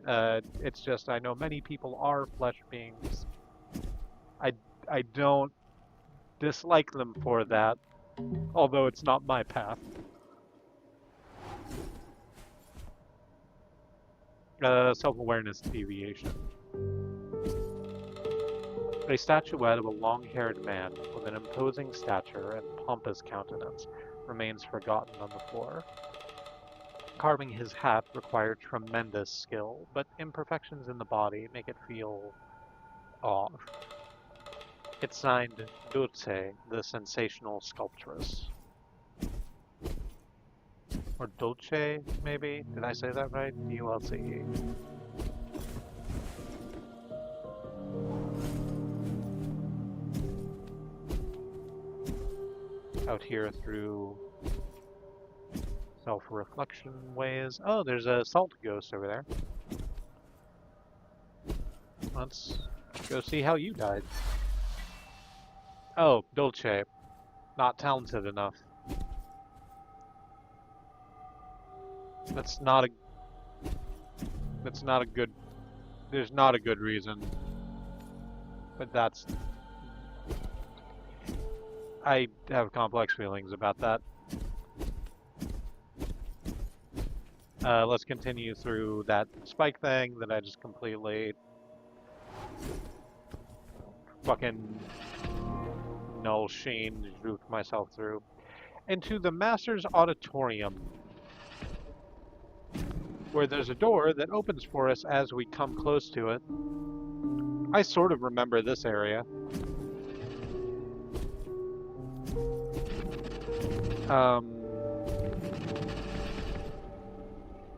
It's just I know many people are flesh beings. I I don't dislike them for that, although it's not my path. Self-awareness deviation. A statuette of a long-haired man with an imposing stature and pompous countenance remains forgotten on the floor. Carving his hat required tremendous skill, but imperfections in the body make it feel off. It's signed Dulce, the sensational sculptress. Or Dolce, maybe? Did I say that right? D-U-L-C-E. Out here through self-reflection ways. Oh, there's a salt ghost over there. Let's go see how you died. Oh, Dolce. Not talented enough. That's not a good there's not a good reason. But I have complex feelings about that. Let's continue through that spike thing that I just completely fucking null sheen drooped myself through. Into the Master's Auditorium, where there's a door that opens for us as we come close to it. I sort of remember this area.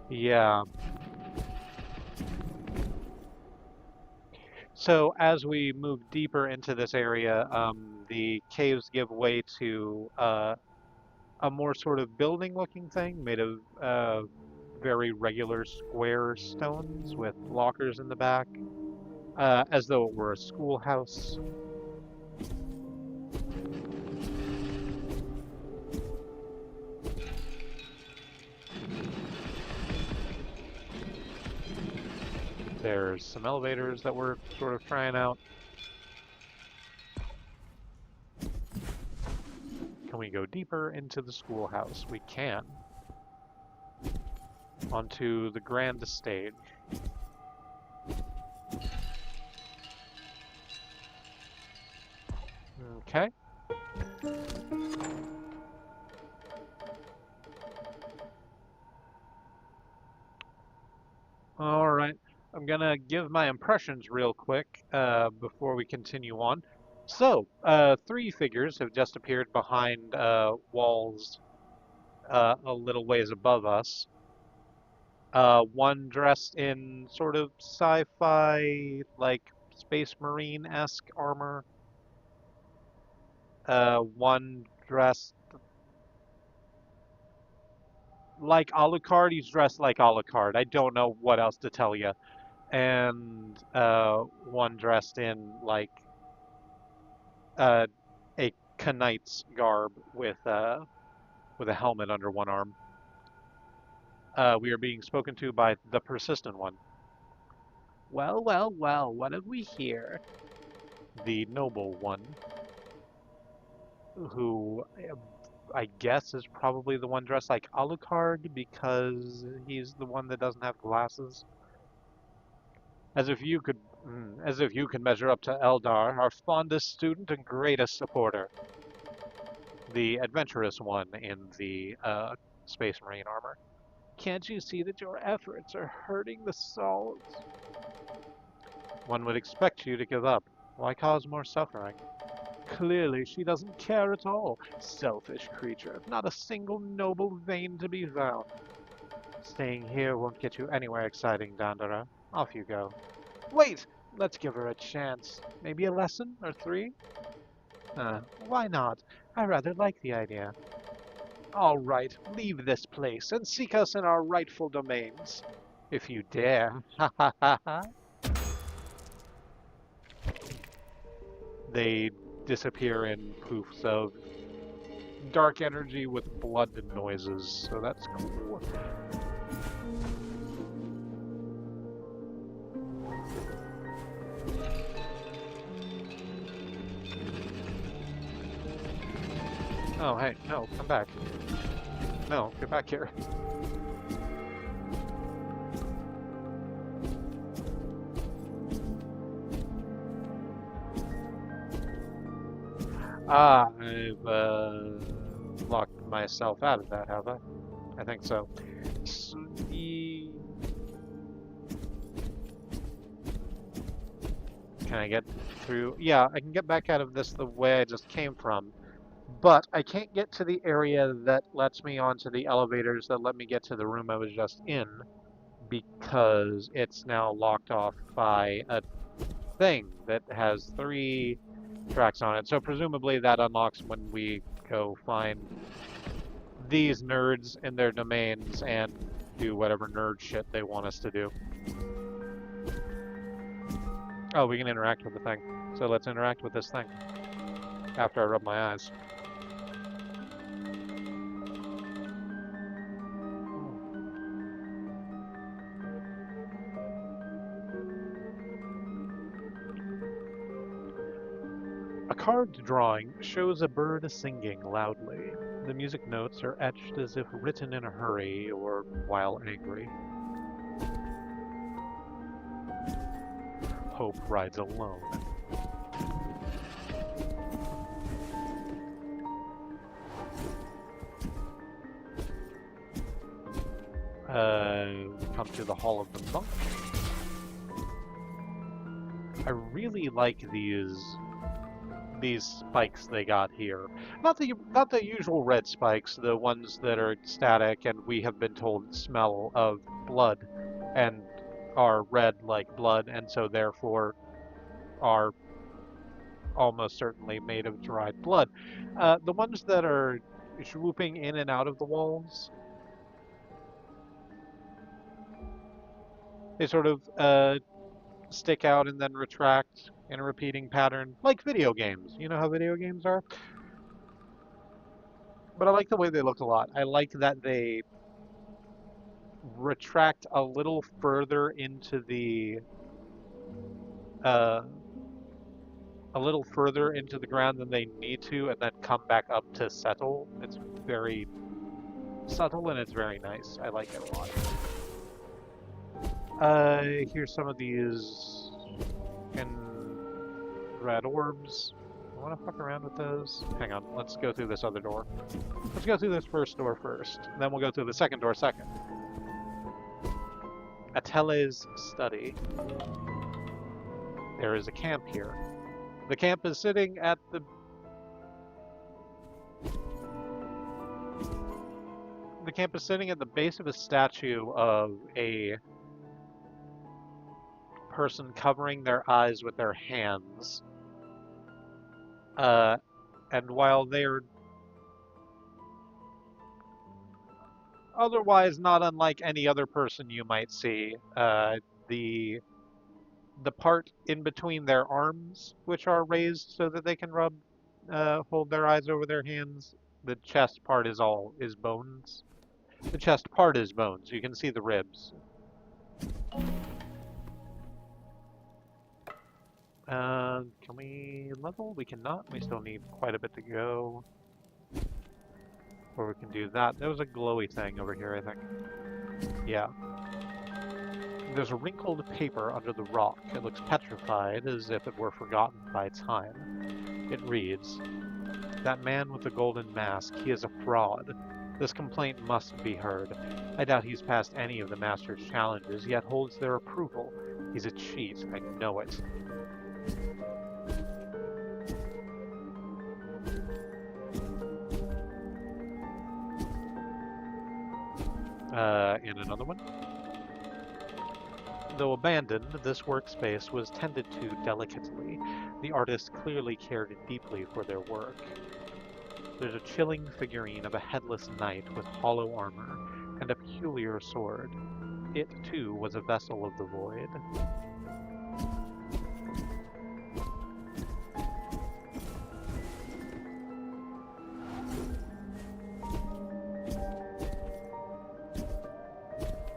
Yeah. So as we move deeper into this area, the caves give way to a more sort of building-looking thing made of very regular square stones with lockers in the back, as though it were a schoolhouse. There's some elevators that we're sort of trying out. Can we go deeper into the schoolhouse? We can. Onto the grand stage. Okay. All right. I'm gonna give my impressions real quick before we continue on. So, three figures have just appeared behind walls a little ways above us. One dressed in sort of sci-fi, like Space Marine-esque armor. One dressed like Alucard, he's dressed like Alucard. I don't know what else to tell you. And one dressed in like uh, a Knight's garb with a helmet under one arm. We are being spoken to by the persistent one. Well, well, well, what have we here? The noble one, who I guess is probably the one dressed like Alucard because he's the one that doesn't have glasses. As if you could, as if you could measure up to Eldar, our fondest student and greatest supporter. The adventurous one in the Space Marine armor. Can't you see that your efforts are hurting the souls? One would expect you to give up. Why cause more suffering? Clearly, she doesn't care at all. Selfish creature. Not a single noble vein to be found. Staying here won't get you anywhere exciting, Dandara. Off you go. Wait! Let's give her a chance. Maybe a lesson or three? Why not? I rather like the idea. All right, leave this place and seek us in our rightful domains. If you dare. Ha ha ha ha. They disappear in poofs of dark energy with blood and noises, so that's cool. Oh, hey, no, come back. No, get back here. Ah, I've locked myself out of that, have I? I think so. Can I get through? Yeah, I can get back out of this the way I just came from, but I can't get to the area that lets me onto the elevators that let me get to the room I was just in because it's now locked off by a thing that has 3 tracks on it. So presumably that unlocks when we go find these nerds in their domains and do whatever nerd shit they want us to do. Oh, we can interact with the thing. So let's interact with this thing after I rub my eyes. A carved drawing shows a bird singing loudly. The music notes are etched as if written in a hurry or while angry. Hope rides alone. Come to the Hall of the Monk. I really like these spikes they got here. Not the usual red spikes, the ones that are static and we have been told smell of blood and are red like blood and so therefore are almost certainly made of dried blood. The ones that are swooping in and out of the walls, they sort of stick out and then retract in a repeating pattern, like video games. You know how video games are? But I like the way they look a lot. I like that they retract a little further into the uh, a little further into the ground than they need to, and then come back up to settle. It's very subtle and it's very nice. I like it a lot. Here's some of these in red orbs. I want to fuck around with those. Hang on, let's go through this other door. Let's go through this first door first, then we'll go through the second door second. Atele's study. There is a camp here. The camp is sitting at the... The camp is sitting at the base of a statue of a person covering their eyes with their hands. And while they're otherwise not unlike any other person you might see. The the part in between their arms, which are raised so that they can hold their eyes over their hands. The chest part is bones. The chest part is bones. You can see the ribs. Can we level? We cannot. We still need quite a bit to go. Or we can do that. There was a glowy thing over here, I think. Yeah. There's a wrinkled paper under the rock. It looks petrified, as if it were forgotten by time. It reads, "That man with the golden mask, he is a fraud. This complaint must be heard. I doubt he's passed any of the Master's challenges, yet holds their approval. He's a cheat, I know it." And another one. Though abandoned, this workspace was tended to delicately. The artists clearly cared deeply for their work. There's a chilling figurine of a headless knight with hollow armor and a peculiar sword. It, too, was a vessel of the void.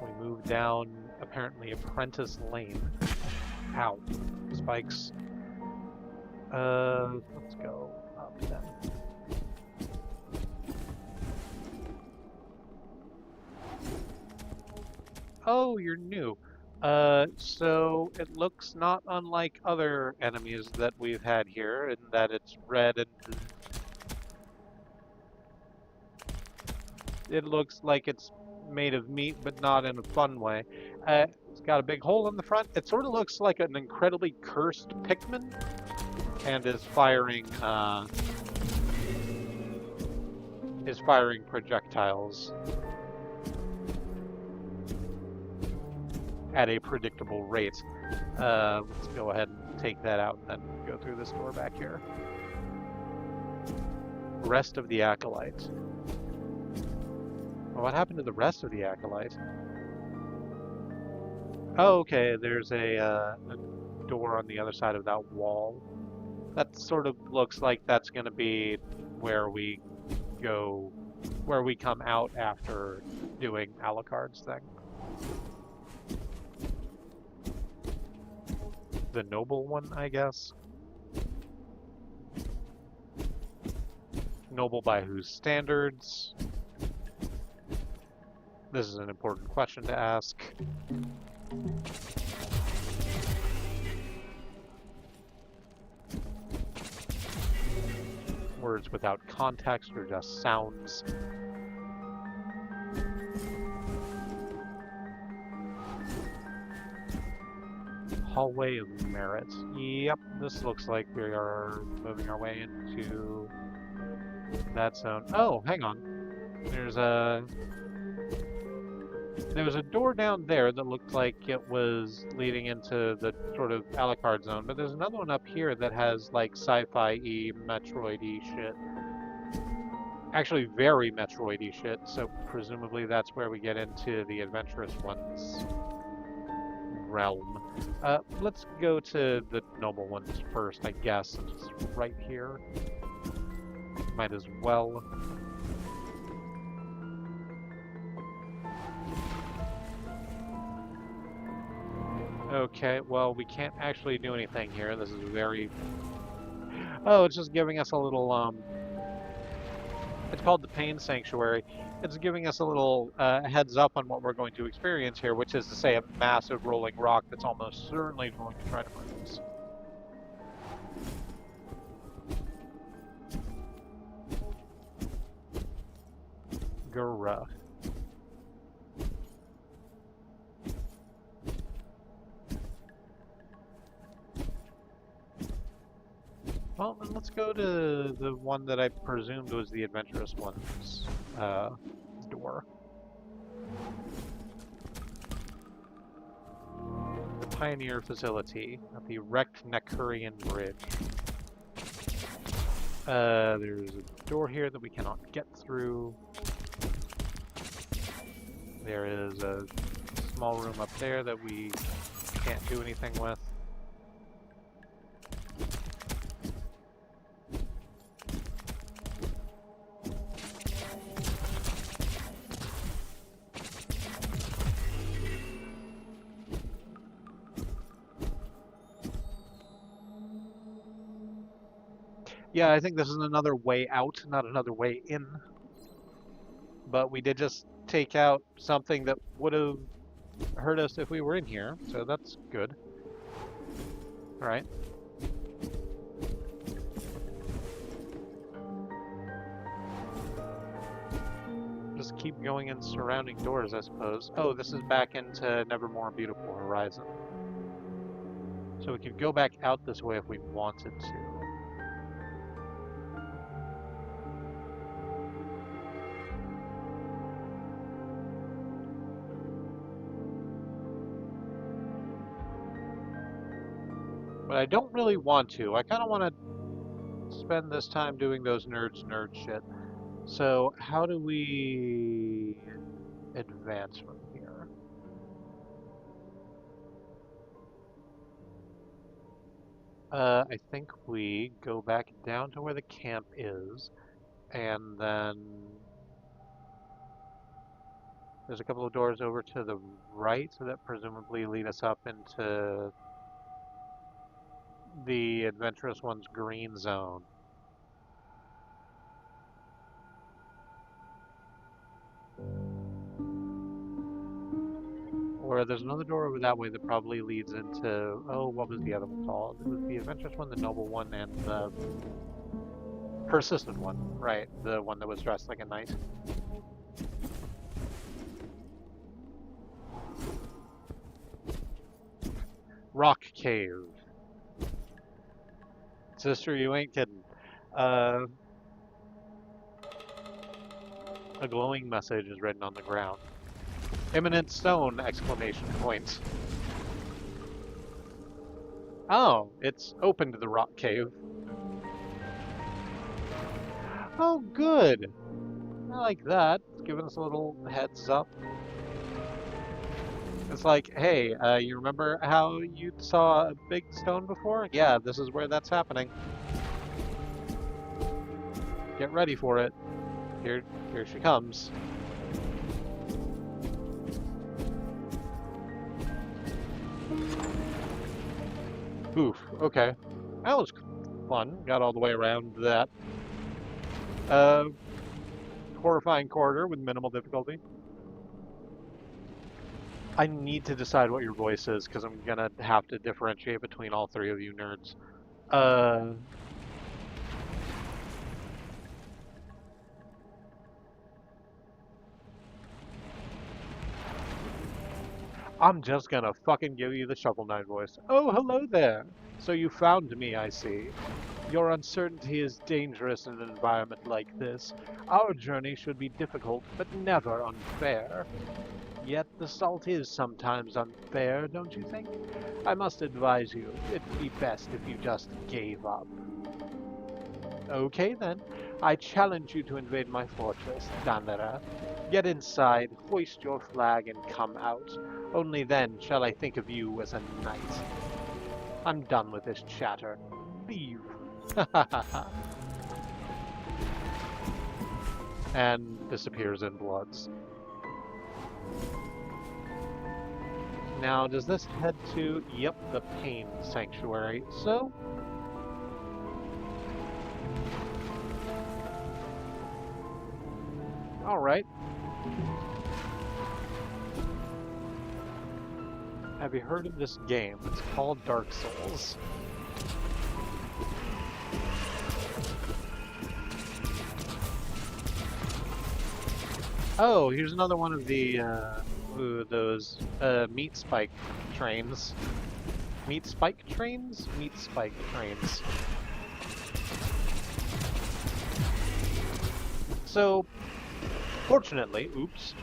We move down, apparently, Apprentice Lane. Ow. Spikes. Let's go up then. Oh, you're new. So it looks not unlike other enemies that we've had here, in that it's red and it looks like it's made of meat, but not in a fun way. It's got a big hole in the front. It sort of looks like an incredibly cursed Pikmin, and is firing projectiles at a predictable rate. Let's go ahead and take that out and then go through this door back here. Rest of the Acolyte. Well, what happened to the rest of the Acolyte? Oh, okay, there's a door on the other side of that wall. That sort of looks like that's going to be where we go, where we come out after doing Alucard's thing. The noble one, I guess. Noble by whose standards? This is an important question to ask. Words without context or just sounds. Hallway of Merit. Yep, this looks like we are moving our way into that zone. Oh, hang on. There was a door down there that looked like it was leading into the sort of Alucard zone, but there's another one up here that has like sci-fi-y, Metroid-y shit. Actually, very Metroid-y shit, so presumably that's where we get into the Adventurous One's realm. Let's go to the noble ones first, I guess, since it's right here. Might as well. Okay, well, we can't actually do anything here. This is very... Oh, it's just giving us a little, It's called the Pain Sanctuary. It's giving us a little heads up on what we're going to experience here, which is to say a massive rolling rock that's almost certainly going to try to murder us. Gura. Well, then let's go to the one that I presumed was the Adventurous One's door. The Pioneer Facility at the wrecked Nakurian Bridge. There's a door here that we cannot get through. There is a small room up there that we can't do anything with. Yeah, I think this is another way out, not another way in. But we did just take out something that would have hurt us if we were in here, so that's good. Alright. Just keep going in surrounding doors, I suppose. Oh, this is back into Nevermore Beautiful Horizon. So we could go back out this way if we wanted to. But I don't really want to. I kind of want to spend this time doing those nerd shit. So how do we advance from here? I think we go back down to where the camp is, and then there's a couple of doors over to the right that presumably lead us up into the Adventurous One's green zone. Or there's another door over that way that probably leads into, oh, what was the other one called? It was the Adventurous One, the Noble One, and the Persistent One, right? The one that was dressed like a knight. Rock Cave. Sister, you ain't kidding. A glowing message is written on the ground. Imminent stone! Exclamation point. Oh, it's open to the rock cave. Oh, good. I like that. It's giving us a little heads up. It's like, hey, you remember how you saw a big stone before? Yeah, this is where that's happening. Get ready for it. Here she comes. Oof, okay. That was fun. Got all the way around that horrifying corridor with minimal difficulty. I need to decide what your voice is, because I'm gonna have to differentiate between all three of you nerds. I'm just gonna fucking give you the Shovel Knight voice. Oh, hello there! So you found me, I see. Your uncertainty is dangerous in an environment like this. Our journey should be difficult, but never unfair. Yet the salt is sometimes unfair, don't you think? I must advise you, it'd be best if you just gave up. Okay then, I challenge you to invade my fortress, Dandara. Get inside, hoist your flag, and come out. Only then shall I think of you as a knight. I'm done with this chatter. Leave. And disappears in bloods. Now, does this head to, yep, the Pain Sanctuary? So, alright. Have you heard of this game? It's called Dark Souls. Oh, here's another one of the, those, meat spike trains. Meat spike trains? Meat spike trains. So, fortunately, oops,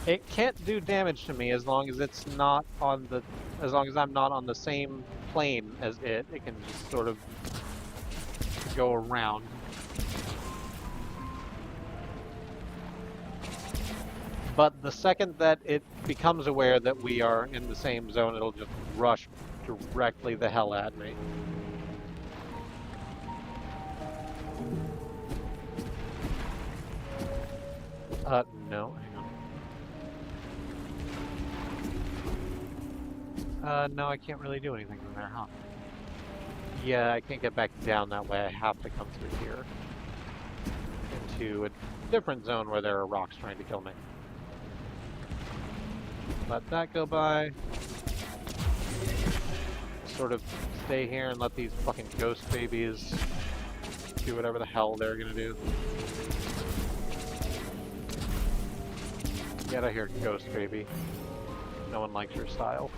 it can't do damage to me as long as it's not on the, as long as I'm not on the same plane as it. It can just sort of go around. But the second that it becomes aware that we are in the same zone, it'll just rush directly the hell at me. No, hang on. No, I can't really do anything from there, huh? Yeah, I can't get back down that way. I have to come through here into a different zone where there are rocks trying to kill me. Let that go by. Sort of stay here and let these fucking ghost babies do whatever the hell they're gonna do. Get out of here, ghost baby. No one likes your style.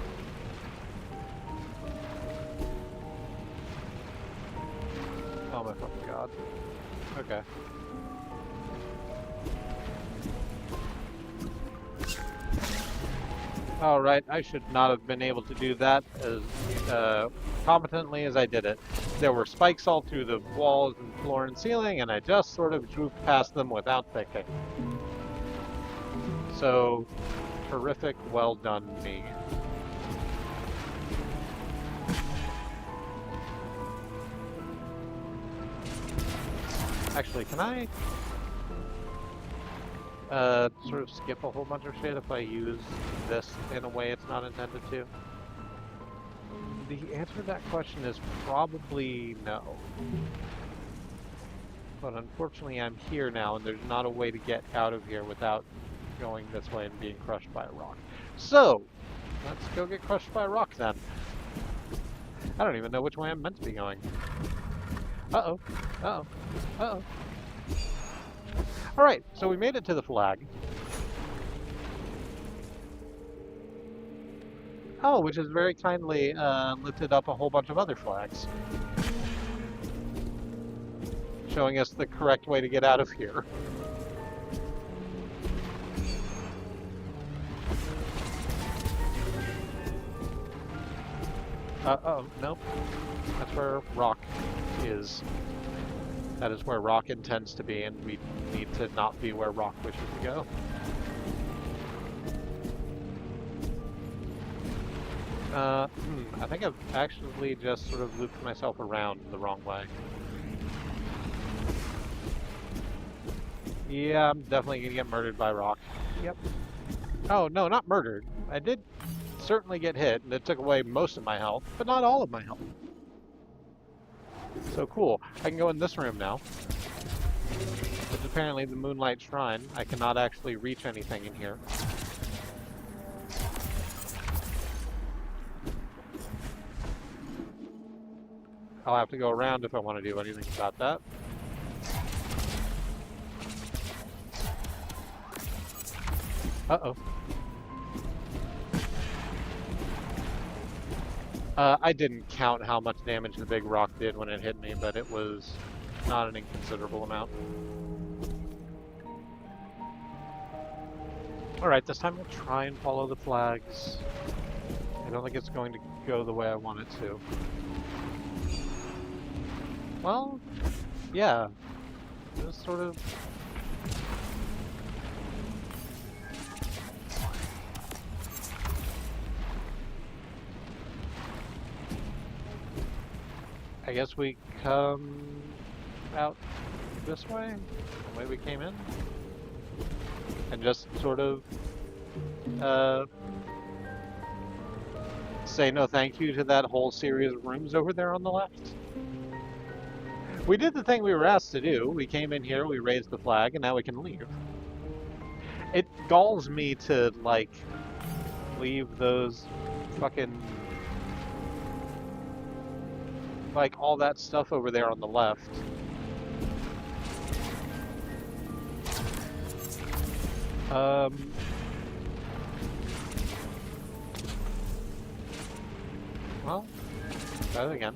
Oh my fucking god. Okay. Alright, I should not have been able to do that as competently as I did it. There were spikes all through the walls and floor and ceiling, and I just sort of drooped past them without thinking. So, terrific, well done me. Actually, can I sort of skip a whole bunch of shit if I use this in a way it's not intended to? The answer to that question is probably no. But unfortunately I'm here now and there's not a way to get out of here without going this way and being crushed by a rock. So, let's go get crushed by a rock then. I don't even know which way I'm meant to be going. Uh-oh. Uh-oh. Uh-oh. Alright, so we made it to the flag. Oh, which has very kindly lifted up a whole bunch of other flags. Showing us the correct way to get out of here. Uh-oh, nope. That's where rock is. That is where rock intends to be, and we need to not be where rock wishes to go. I think I've actually just sort of looped myself around the wrong way. Yeah, I'm definitely gonna get murdered by rock. Yep. Oh, no, not murdered. I did certainly get hit, and it took away most of my health, but not all of my health. So cool. I can go in this room now. Which is apparently the Moonlight Shrine. I cannot actually reach anything in here. I'll have to go around if I want to do anything about that. Uh-oh. I didn't count how much damage the big rock did when it hit me, but it was not an inconsiderable amount. Alright, this time we'll try and follow the flags. I don't think it's going to go the way I want it to. Well, yeah. Just sort of... I guess we come out this way, the way we came in, and just sort of say no thank you to that whole series of rooms over there on the left. We did the thing we were asked to do. We came in here, we raised the flag, and now we can leave. It galls me to, like, leave those fucking... like all that stuff over there on the left. Well, try it again.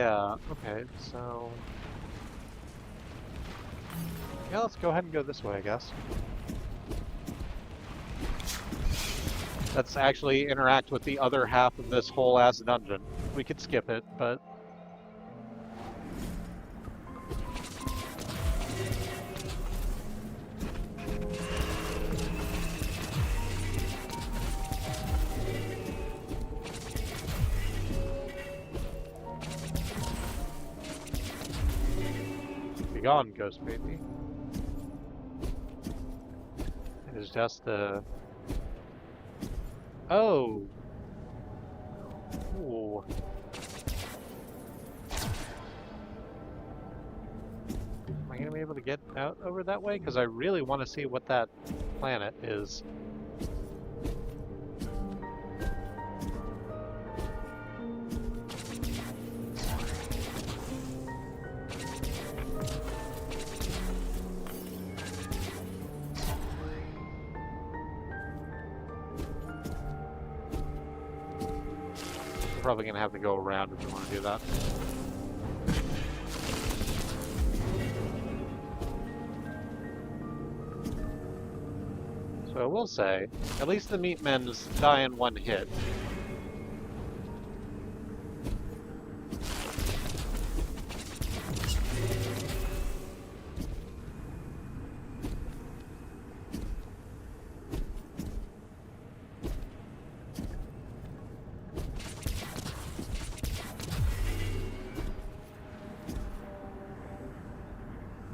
Yeah, okay, so... Yeah, let's go ahead and go this way, I guess. Let's actually interact with the other half of this whole ass dungeon. We could skip it, but... Be gone, ghost baby. It is just the... Oh! Ooh. Am I gonna be able to get out over that way? Because I really want to see what that planet is. We're probably gonna have to go around if we want to do that. So I will say, at least the meat men die in one hit.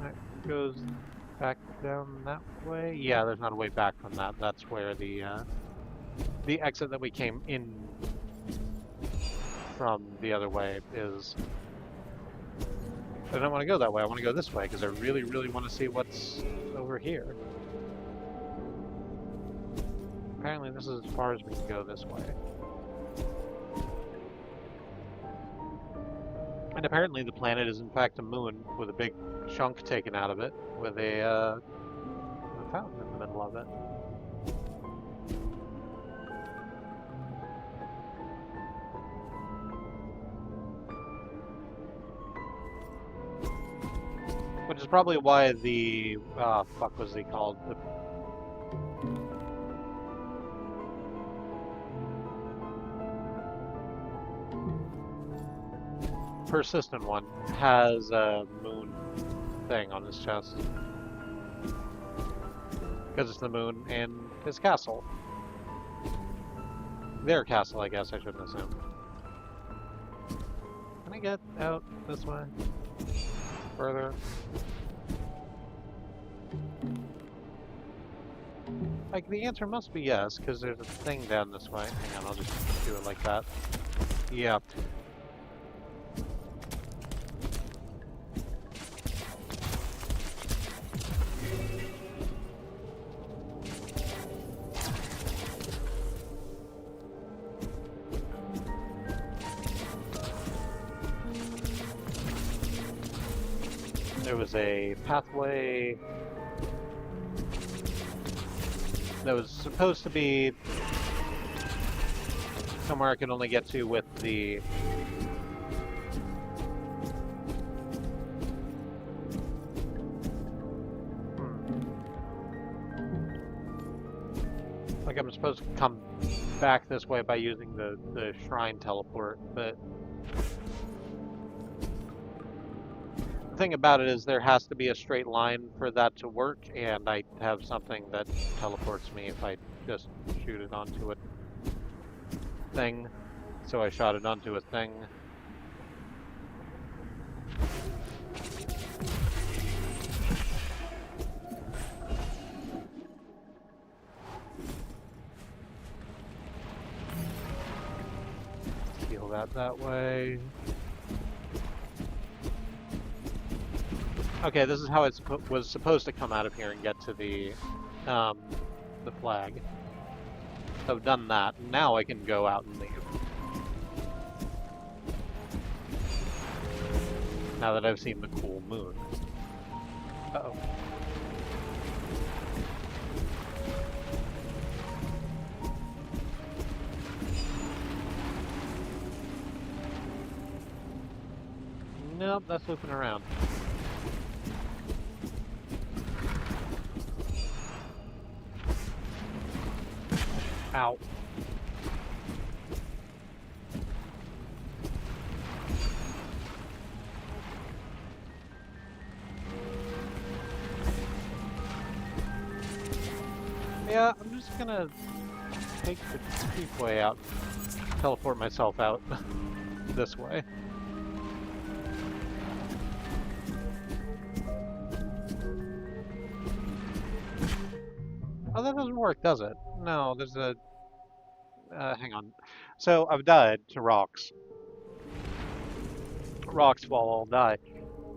That goes back down that way. Yeah, there's not a way back from that. That's where the exit that we came in from the other way is. I don't want to go that way. I want to go this way because I really, really want to see what's over here. Apparently this is as far as we can go this way. And apparently the planet is in fact a moon with a big chunk taken out of it with a fountain in the middle of it. Which is probably why the, fuck was he called? The persistent one has a moon thing on his chest. Because it's the moon in his castle. Their castle, I guess, I shouldn't assume. Can I get out this way? Further? Like, the answer must be yes, because there's a thing down this way. Hang on, I'll just do it like that. Yeah. There was a pathway that was supposed to be somewhere I could only get to with the like I'm supposed to come back this way by using the shrine teleport, but the thing about it is there has to be a straight line for that to work, and I have something that teleports me if I just shoot it onto a thing. So I shot it onto a thing. Heal that way. Okay, this is how it was supposed to come out of here and get to the flag. So I've done that. Now I can go out and leave. Now that I've seen the cool moon. Uh-oh. Nope, that's looping around. Ow. Yeah, I'm just gonna take the cheap way out, teleport myself out this way. Oh, that doesn't work, does it? No, there's a... hang on. So, I've died to rocks. Rocks fall, I'll die.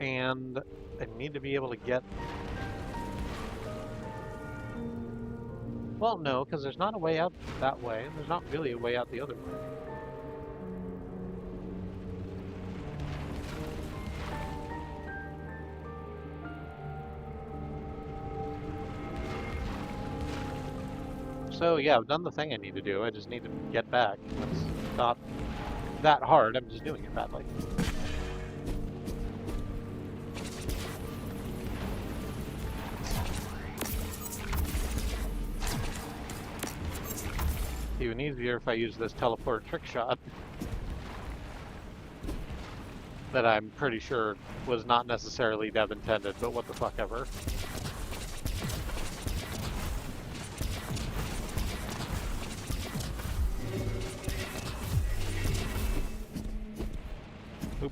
And I need to be able to get... Well, no, because there's not a way out that way, and there's not really a way out the other way. So, yeah, I've done the thing I need to do. I just need to get back. It's not that hard, I'm just doing it badly. Even easier if I use this teleport trick shot that I'm pretty sure was not necessarily dev intended, but what the fuck ever. Oop.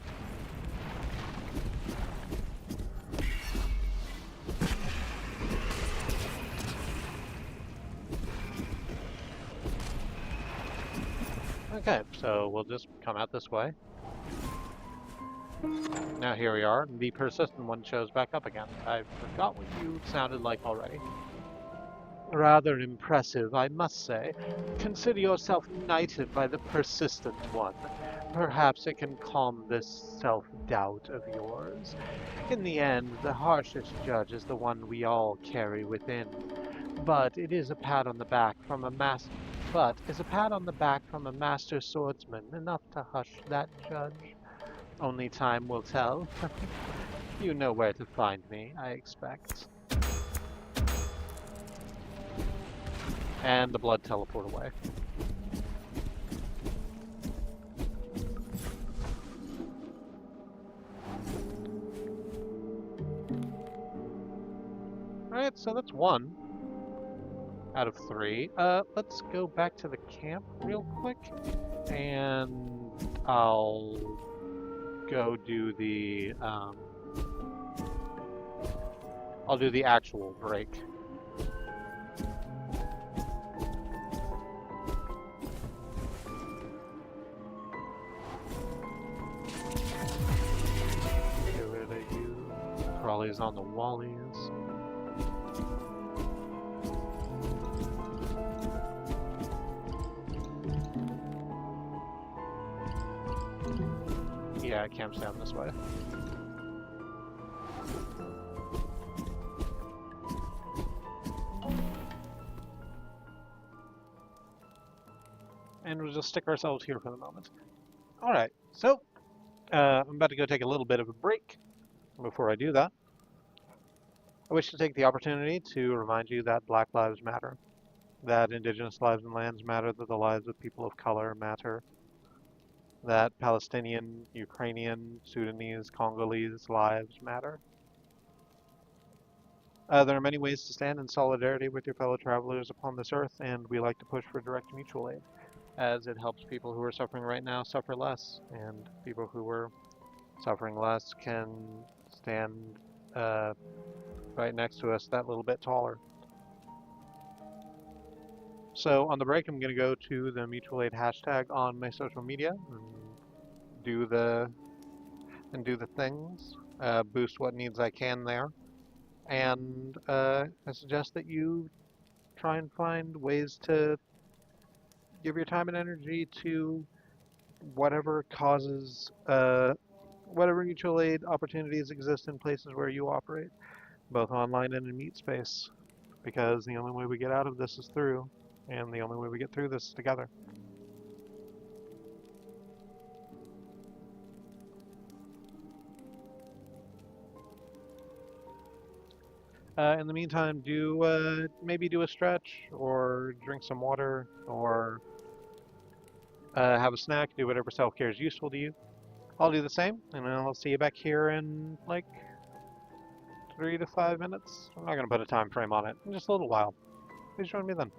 Okay, so we'll just come out this way. Now here we are. The persistent one shows back up again. I forgot what you sounded like already. Rather impressive, I must say. Consider yourself knighted by the persistent one. Perhaps it can calm this self-doubt of yours. In the end, the harshest judge is the one we all carry within. But it is a pat on the back from a master swordsman enough to hush that judge? Only time will tell. You know where to find me, I expect. And the blood teleport away. Alright, so that's 1 out of 3. Let's go back to the camp real quick, and I'll go do the, I'll do the actual break. Get rid of you. Crawlies on the wallies. Yeah, it camps down this way. And we'll just stick ourselves here for the moment. Alright, so I'm about to go take a little bit of a break. Before I do that, I wish to take the opportunity to remind you that Black Lives Matter, that Indigenous lives and lands matter, that the lives of people of color matter, that Palestinian, Ukrainian, Sudanese, Congolese lives matter. There are many ways to stand in solidarity with your fellow travelers upon this earth, and we like to push for direct mutual aid, as it helps people who are suffering right now suffer less, and people who are suffering less can stand right next to us that little bit taller. So on the break, I'm going to go to the mutual aid hashtag on my social media and do the things, boost what needs I can there, and I suggest that you try and find ways to give your time and energy to whatever causes, whatever mutual aid opportunities exist in places where you operate, both online and in meet space, because the only way we get out of this is through, and the only way we get through this is together. In the meantime, do maybe do a stretch or drink some water or have a snack. Do whatever self-care is useful to you. I'll do the same, and I'll see you back here in like 3 to 5 minutes. I'm not gonna put a time frame on it. In just a little while. Please join me then.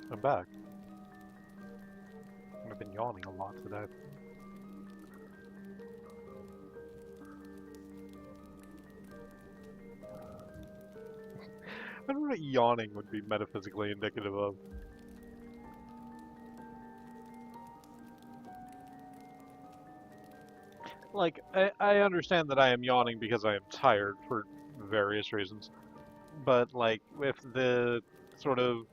I'm back. I've been yawning a lot today. I don't know what yawning would be metaphysically indicative of. Like, I understand that I am yawning because I am tired for various reasons. But, like, if the sort of.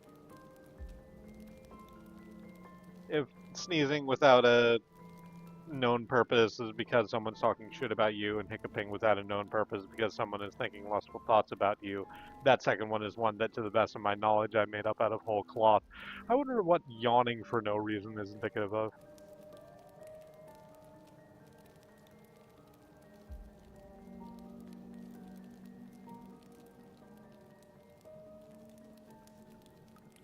If sneezing without a known purpose is because someone's talking shit about you, and hiccuping without a known purpose because someone is thinking lustful thoughts about you, that second one is one that, to the best of my knowledge, I made up out of whole cloth. I wonder what yawning for no reason is indicative of.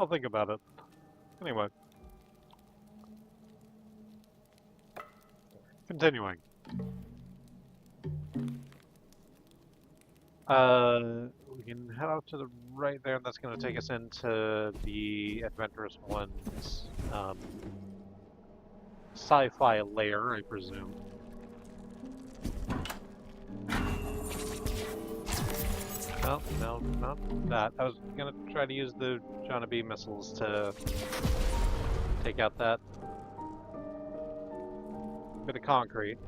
I'll think about it. Anyway, continuing. We can head out to the right there, and that's going to take us into the Adventurous One's sci-fi lair, I presume. Oh, no, not that. I was going to try to use the John B missiles to take out that bit of concrete.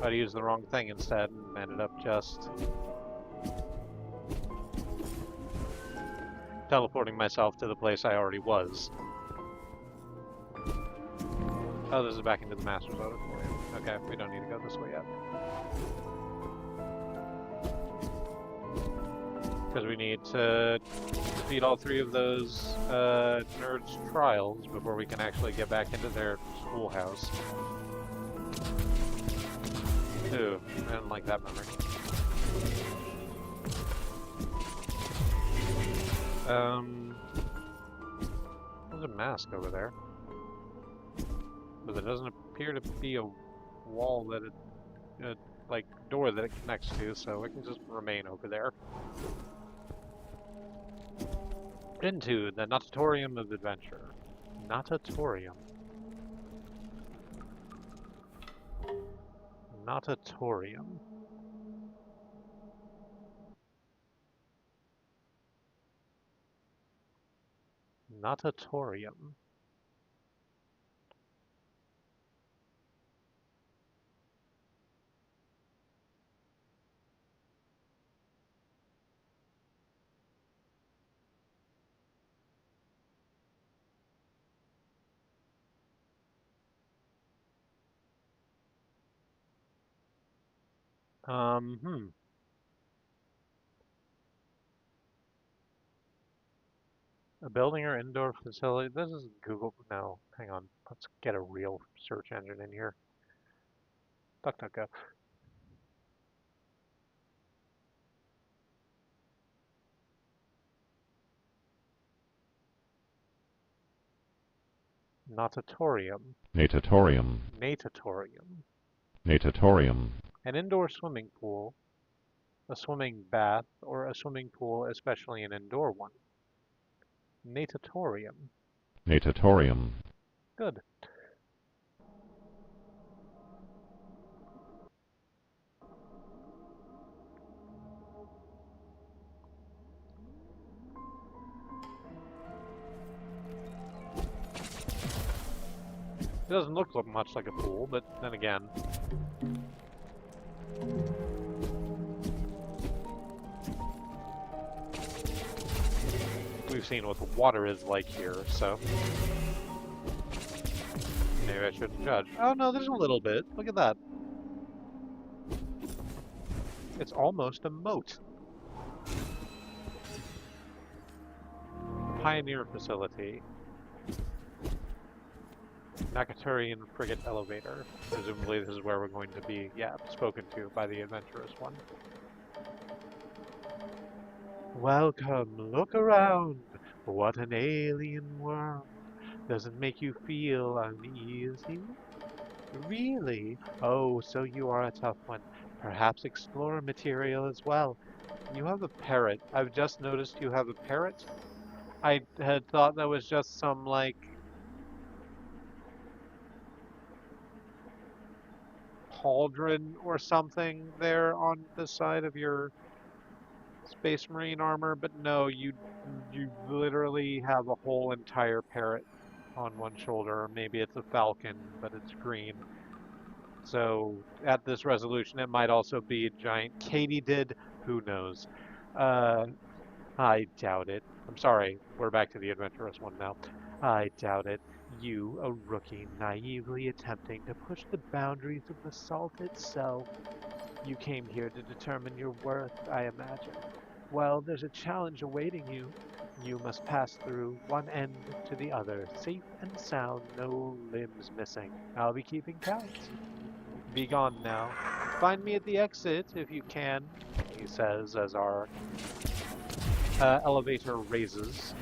I'd used the wrong thing instead and ended up just teleporting myself to the place I already was. Oh, this is back into the Master's Auditorium. Okay, we don't need to go this way yet. Because we need to defeat all three of those nerds' trials before we can actually get back into their schoolhouse. Ooh, I didn't like that memory. There's a mask over there. But there doesn't appear to be a wall that it, like, door that it connects to, so it can just remain over there. Into the Natatorium of Adventure. Natatorium. Natatorium. Natatorium. Hmm. A building or indoor facility. This is Google. No, hang on. Let's get a real search engine in here. DuckDuckGo. Natatorium. Natatorium. Natatorium. Natatorium. An indoor swimming pool, a swimming bath, or a swimming pool, especially an indoor one. Natatorium. Natatorium. Good. It doesn't look much like a pool, but then again, we've seen what the water is like here, so maybe I shouldn't judge. Oh no, there's a little bit. Look at that. It's almost a moat. Pioneer facility. Nakaturian frigate elevator. Presumably this is where we're going to be, spoken to by the adventurous one. Welcome, look around. What an alien world. Does it make you feel uneasy? Really? Oh, so you are a tough one. Perhaps explore material as well. You have a parrot. I've just noticed you have a parrot. I had thought that was just some, like, pauldron or something there on the side of your Space Marine armor, but no, you literally have a whole entire parrot on one shoulder, or maybe it's a falcon, but it's green. So at this resolution, it might also be a giant katydid. Who knows? Uh, I doubt it. I'm sorry, we're back to the adventurous one now. I doubt it. You, a rookie, naively attempting to push the boundaries of the salt itself. You came here to determine your worth, I imagine. Well, there's a challenge awaiting you. You must pass through one end to the other, safe and sound, no limbs missing. I'll be keeping count. Be gone now. Find me at the exit if you can, he says as our elevator raises.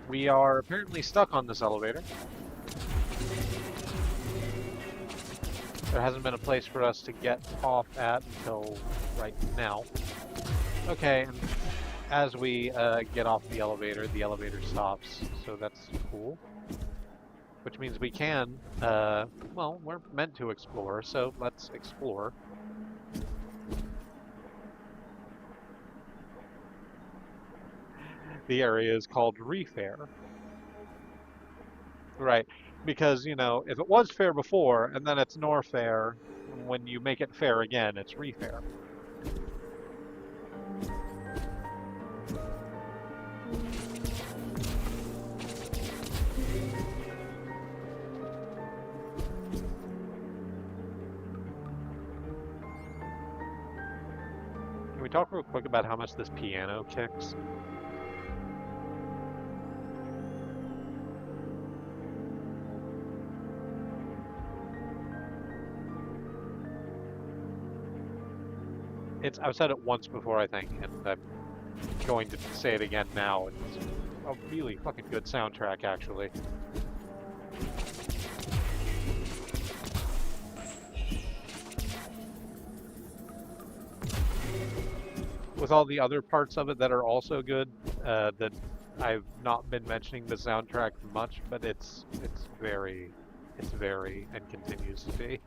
We are apparently stuck on this elevator. There hasn't been a place for us to get off at until right now. Okay, and as we get off the elevator stops, so that's cool. Which means we can, well, we're meant to explore, so let's explore. The area is called Refair. Right, because, you know, if it was fair before, and then it's Norfair, when you make it fair again, it's Refair. Can we talk real quick about how much this piano kicks? I've said it once before, I think, and I'm going to say it again now. It's a really fucking good soundtrack, actually. With all the other parts of it that are also good, that I've not been mentioning the soundtrack much, but it's very, and continues to be.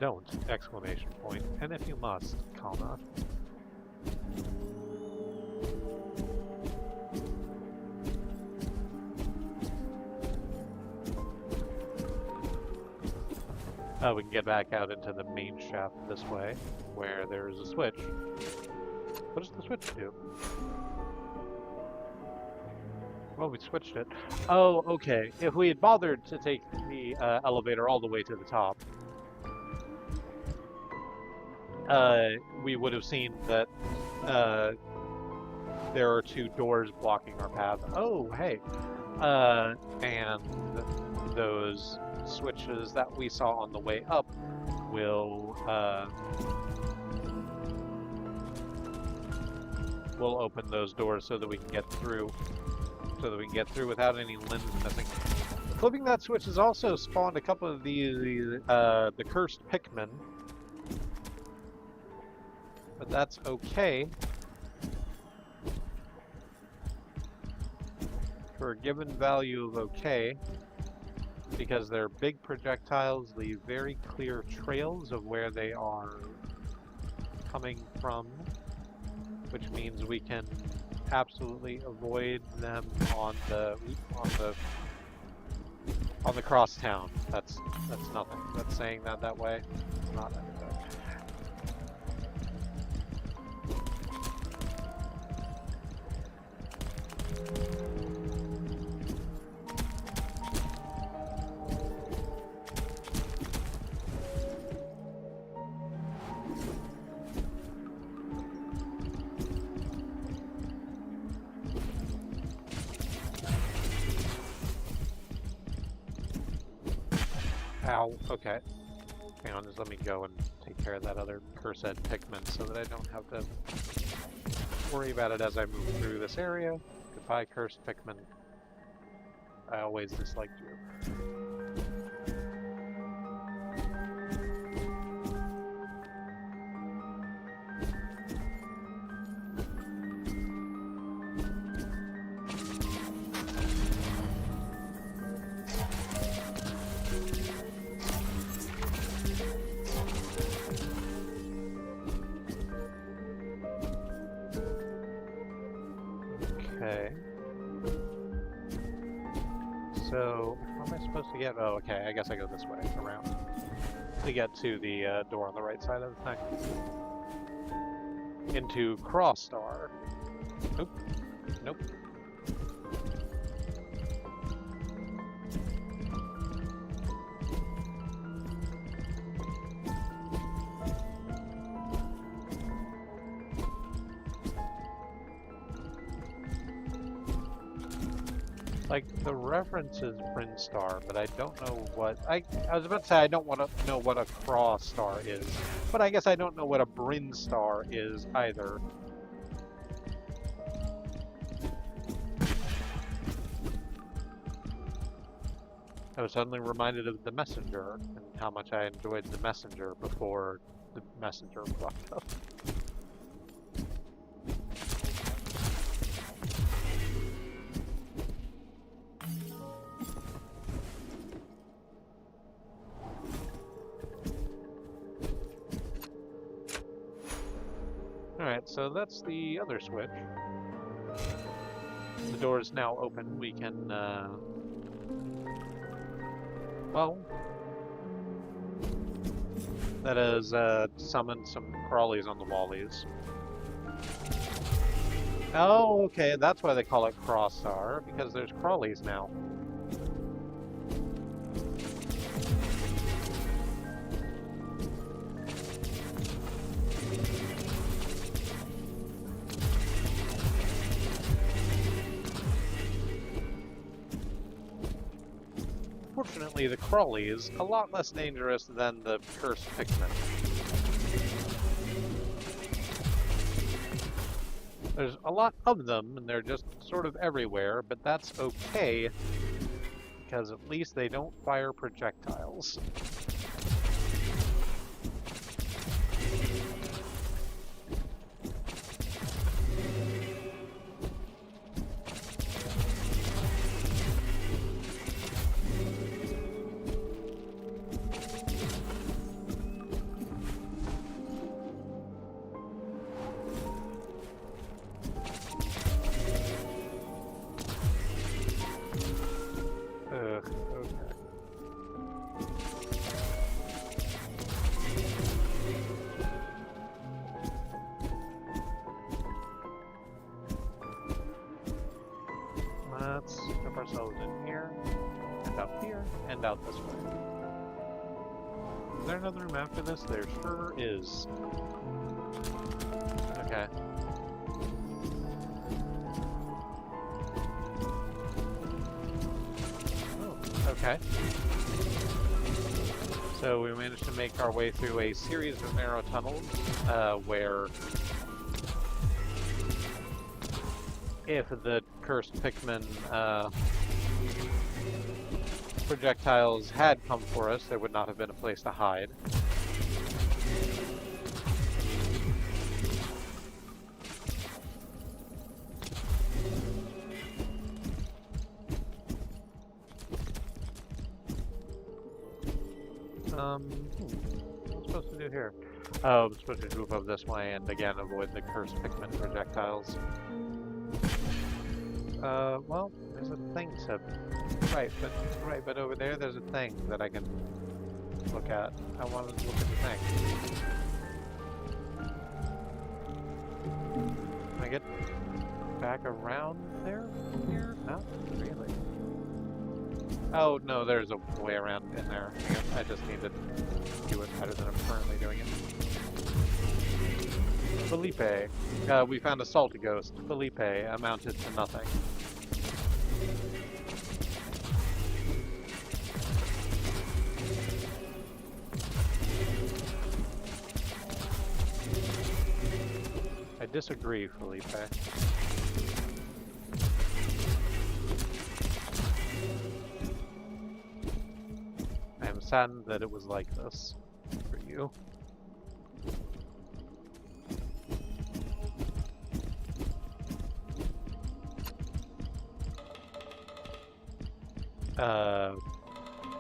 Don't! Exclamation point. And if you must, comma. We can get back out into the main shaft this way, where there's a switch. What does the switch do? Well, we switched it. Oh, okay. If we had bothered to take the elevator all the way to the top, we would have seen that there are two doors blocking our path. Oh, hey. And those switches that we saw on the way up will open those doors so that we can get through. Without any limbs missing. Flipping that switch has also spawned a couple of the cursed Pikmin. But that's okay. For a given value of okay, because their big projectiles leave very clear trails of where they are coming from, which means we can absolutely avoid them on the crosstown. That's nothing. That's saying that way. It's not that. Ow, okay. Hang on, just let me go and take care of that other cursed Pikmin so that I don't have to worry about it as I move through this area. Goodbye, cursed Pikmin. I always disliked you. get... Oh, okay, I guess I go this way, around. To get to the door on the right side of the thing. Into Cross Star. Nope. Nope. Like, the reference is Bryn Star, but I don't know what... I was about to say I don't want to know what a Cross Star is, but I guess I don't know what a Bryn Star is either. I was suddenly reminded of The Messenger, and how much I enjoyed The Messenger before The Messenger fucked up. Alright, so that's the other switch. The door is now open. We can, well, that is, summon some crawlies on the wallies. Oh, okay, that's why they call it Cross Star, because there's crawlies now. Fortunately, the crawly is a lot less dangerous than the cursed Pikmin. There's a lot of them, and they're just sort of everywhere, but that's okay, because at least they don't fire projectiles. Let's shove ourselves in here, and out this way. Is there another room after this? There sure is. Okay. Oh, okay. So we managed to make our way through a series of narrow tunnels, where if the cursed Pikmin projectiles had come for us, there would not have been a place to hide. What am I supposed to do here? Oh, I'm supposed to move up this way and again avoid the cursed Pikmin projectiles. Well, there's a thing to... Right, but over there, there's a thing that I can look at. I wanted to look at the thing. Can I get back around there? Here? No? Really? Oh, no, there's a way around in there. I just need to do it better than I'm currently doing it. Felipe. We found a salty ghost. Felipe amounted to nothing. I disagree, Felipe. I am saddened that it was like this for you.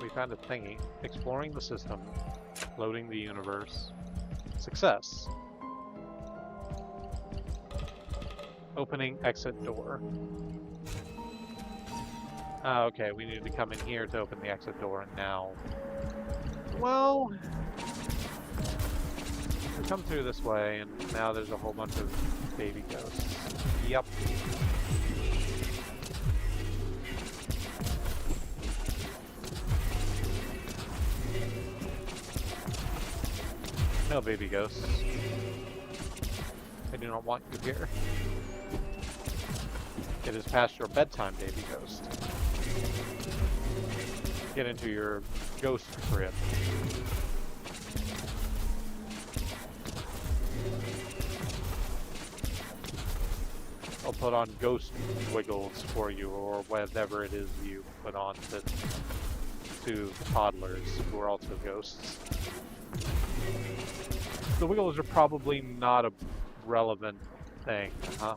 We found a thingy. Exploring the system. Loading the universe. Success. Opening exit door. Okay, we need to come in here to open the exit door, and now... Well... We come through this way, and now there's a whole bunch of baby ghosts. Yep. No baby ghosts. I do not want you here. It is past your bedtime, baby ghost. Get into your ghost crib. I'll put on ghost wiggles for you, or whatever it is you put on to toddlers who are also ghosts. The wiggles are probably not a relevant thing, huh?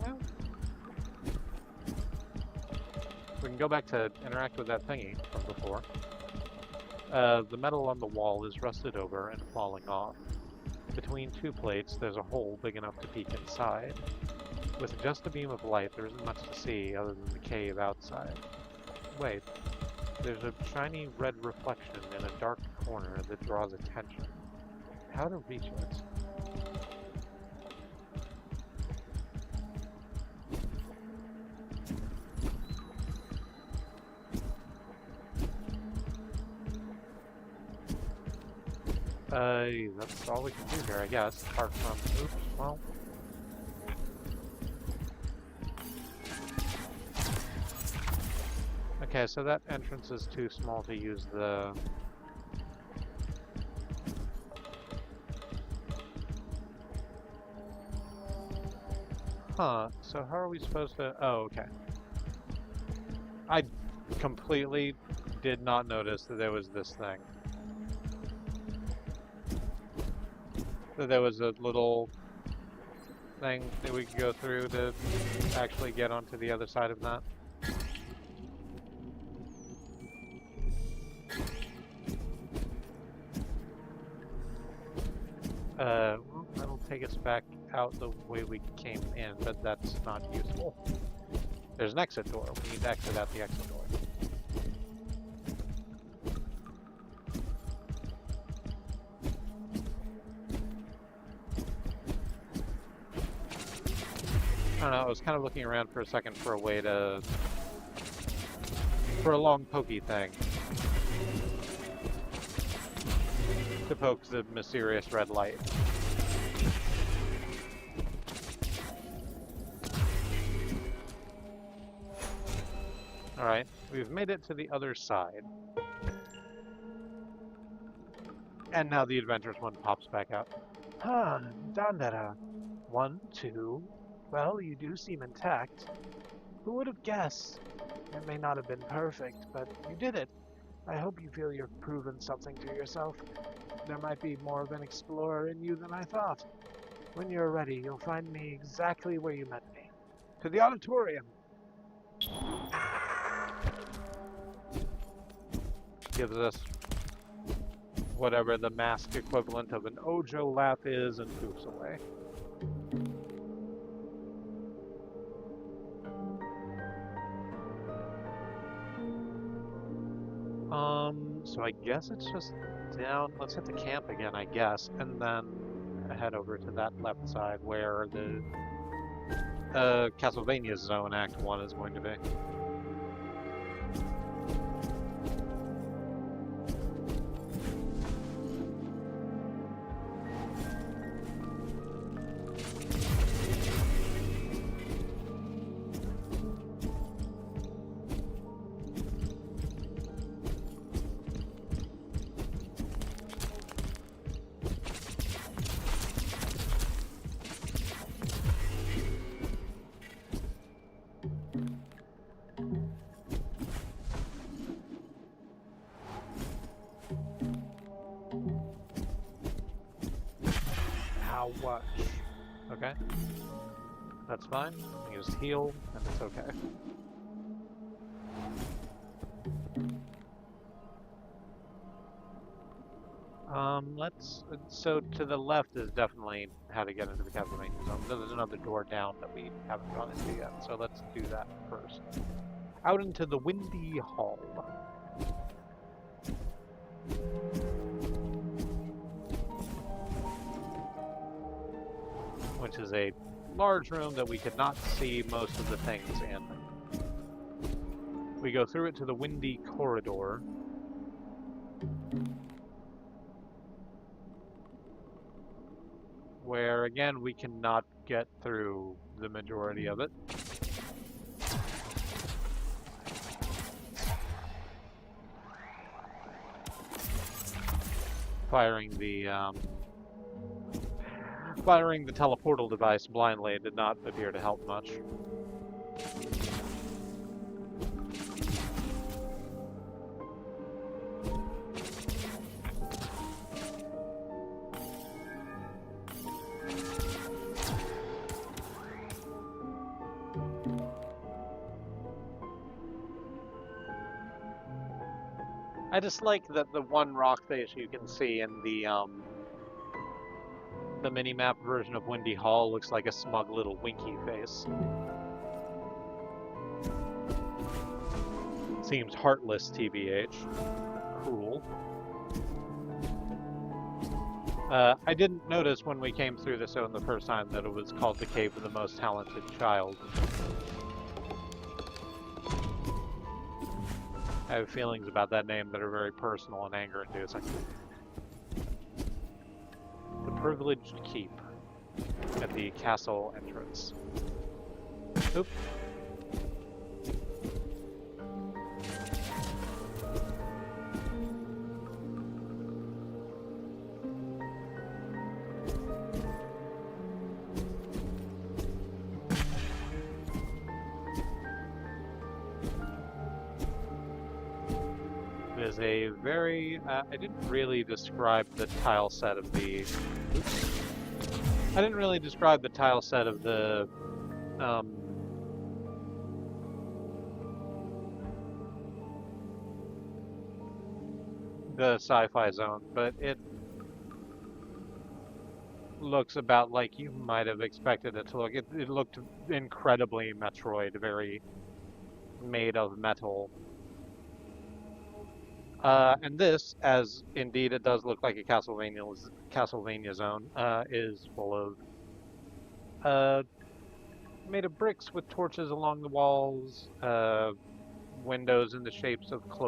Well, we can go back to interact with that thingy from before. The metal on the wall is rusted over and falling off. Between two plates, there's a hole big enough to peek inside. With just a beam of light, there isn't much to see other than the cave outside. Wait, there's a shiny red reflection in a dark corner that draws attention. How to reach it? That's all we can do here, I guess, apart from, oops, well. Okay, so that entrance is too small to use the... Huh, so how are we supposed to... Oh, okay. I completely did not notice that there was this thing. That there was a little thing that we could go through to actually get onto the other side of that. Well, that'll take us back out the way we came in, but that's not useful. There's an exit door. We need to exit out the exit door. I don't know, I was kind of looking around for a second for a way to... for a long pokey thing. To poke the mysterious red light. Alright, we've made it to the other side. And now the adventures one pops back out. Huh, Dandara. 1, 2... Well, you do seem intact. Who would have guessed? It may not have been perfect, but you did it. I hope you feel you've proven something to yourself. There might be more of an explorer in you than I thought. When you're ready, you'll find me exactly where you met me. To the auditorium! Gives us whatever the mask equivalent of an Ojo laugh is and poofs away. So I guess it's just down, let's hit the camp again, I guess, and then head over to that left side where the Castlevania Zone Act 1 is going to be. What? Okay. That's fine. You can just heal, and it's okay. So to the left is definitely how to get into the Castlevania zone. There's another door down that we haven't gone into yet, so let's do that first. Out into the Windy Hall. Which is a large room that we could not see most of the things in. We go through it to the Windy Corridor. Where, again, we cannot get through the majority of it. Firing the teleportal device blindly did not appear to help much. I just like that the one rock face you can see in the mini-map version of Windy Hall looks like a smug little winky face. Seems heartless, TBH. Cool. I didn't notice when we came through this zone the first time that it was called the Cave of the Most Talented Child. I have feelings about that name that are very personal and anger-inducing. The Privileged Keep at the castle entrance. Oop. It is a very, I didn't really describe the tile set of the, oops. I didn't really describe the tile set of the sci-fi zone, but it looks about like you might have expected it to look. It looked incredibly Metroid, very made of metal. And this, as indeed it does look like a Castlevania zone, is full of made of bricks with torches along the walls, windows in the shapes of closed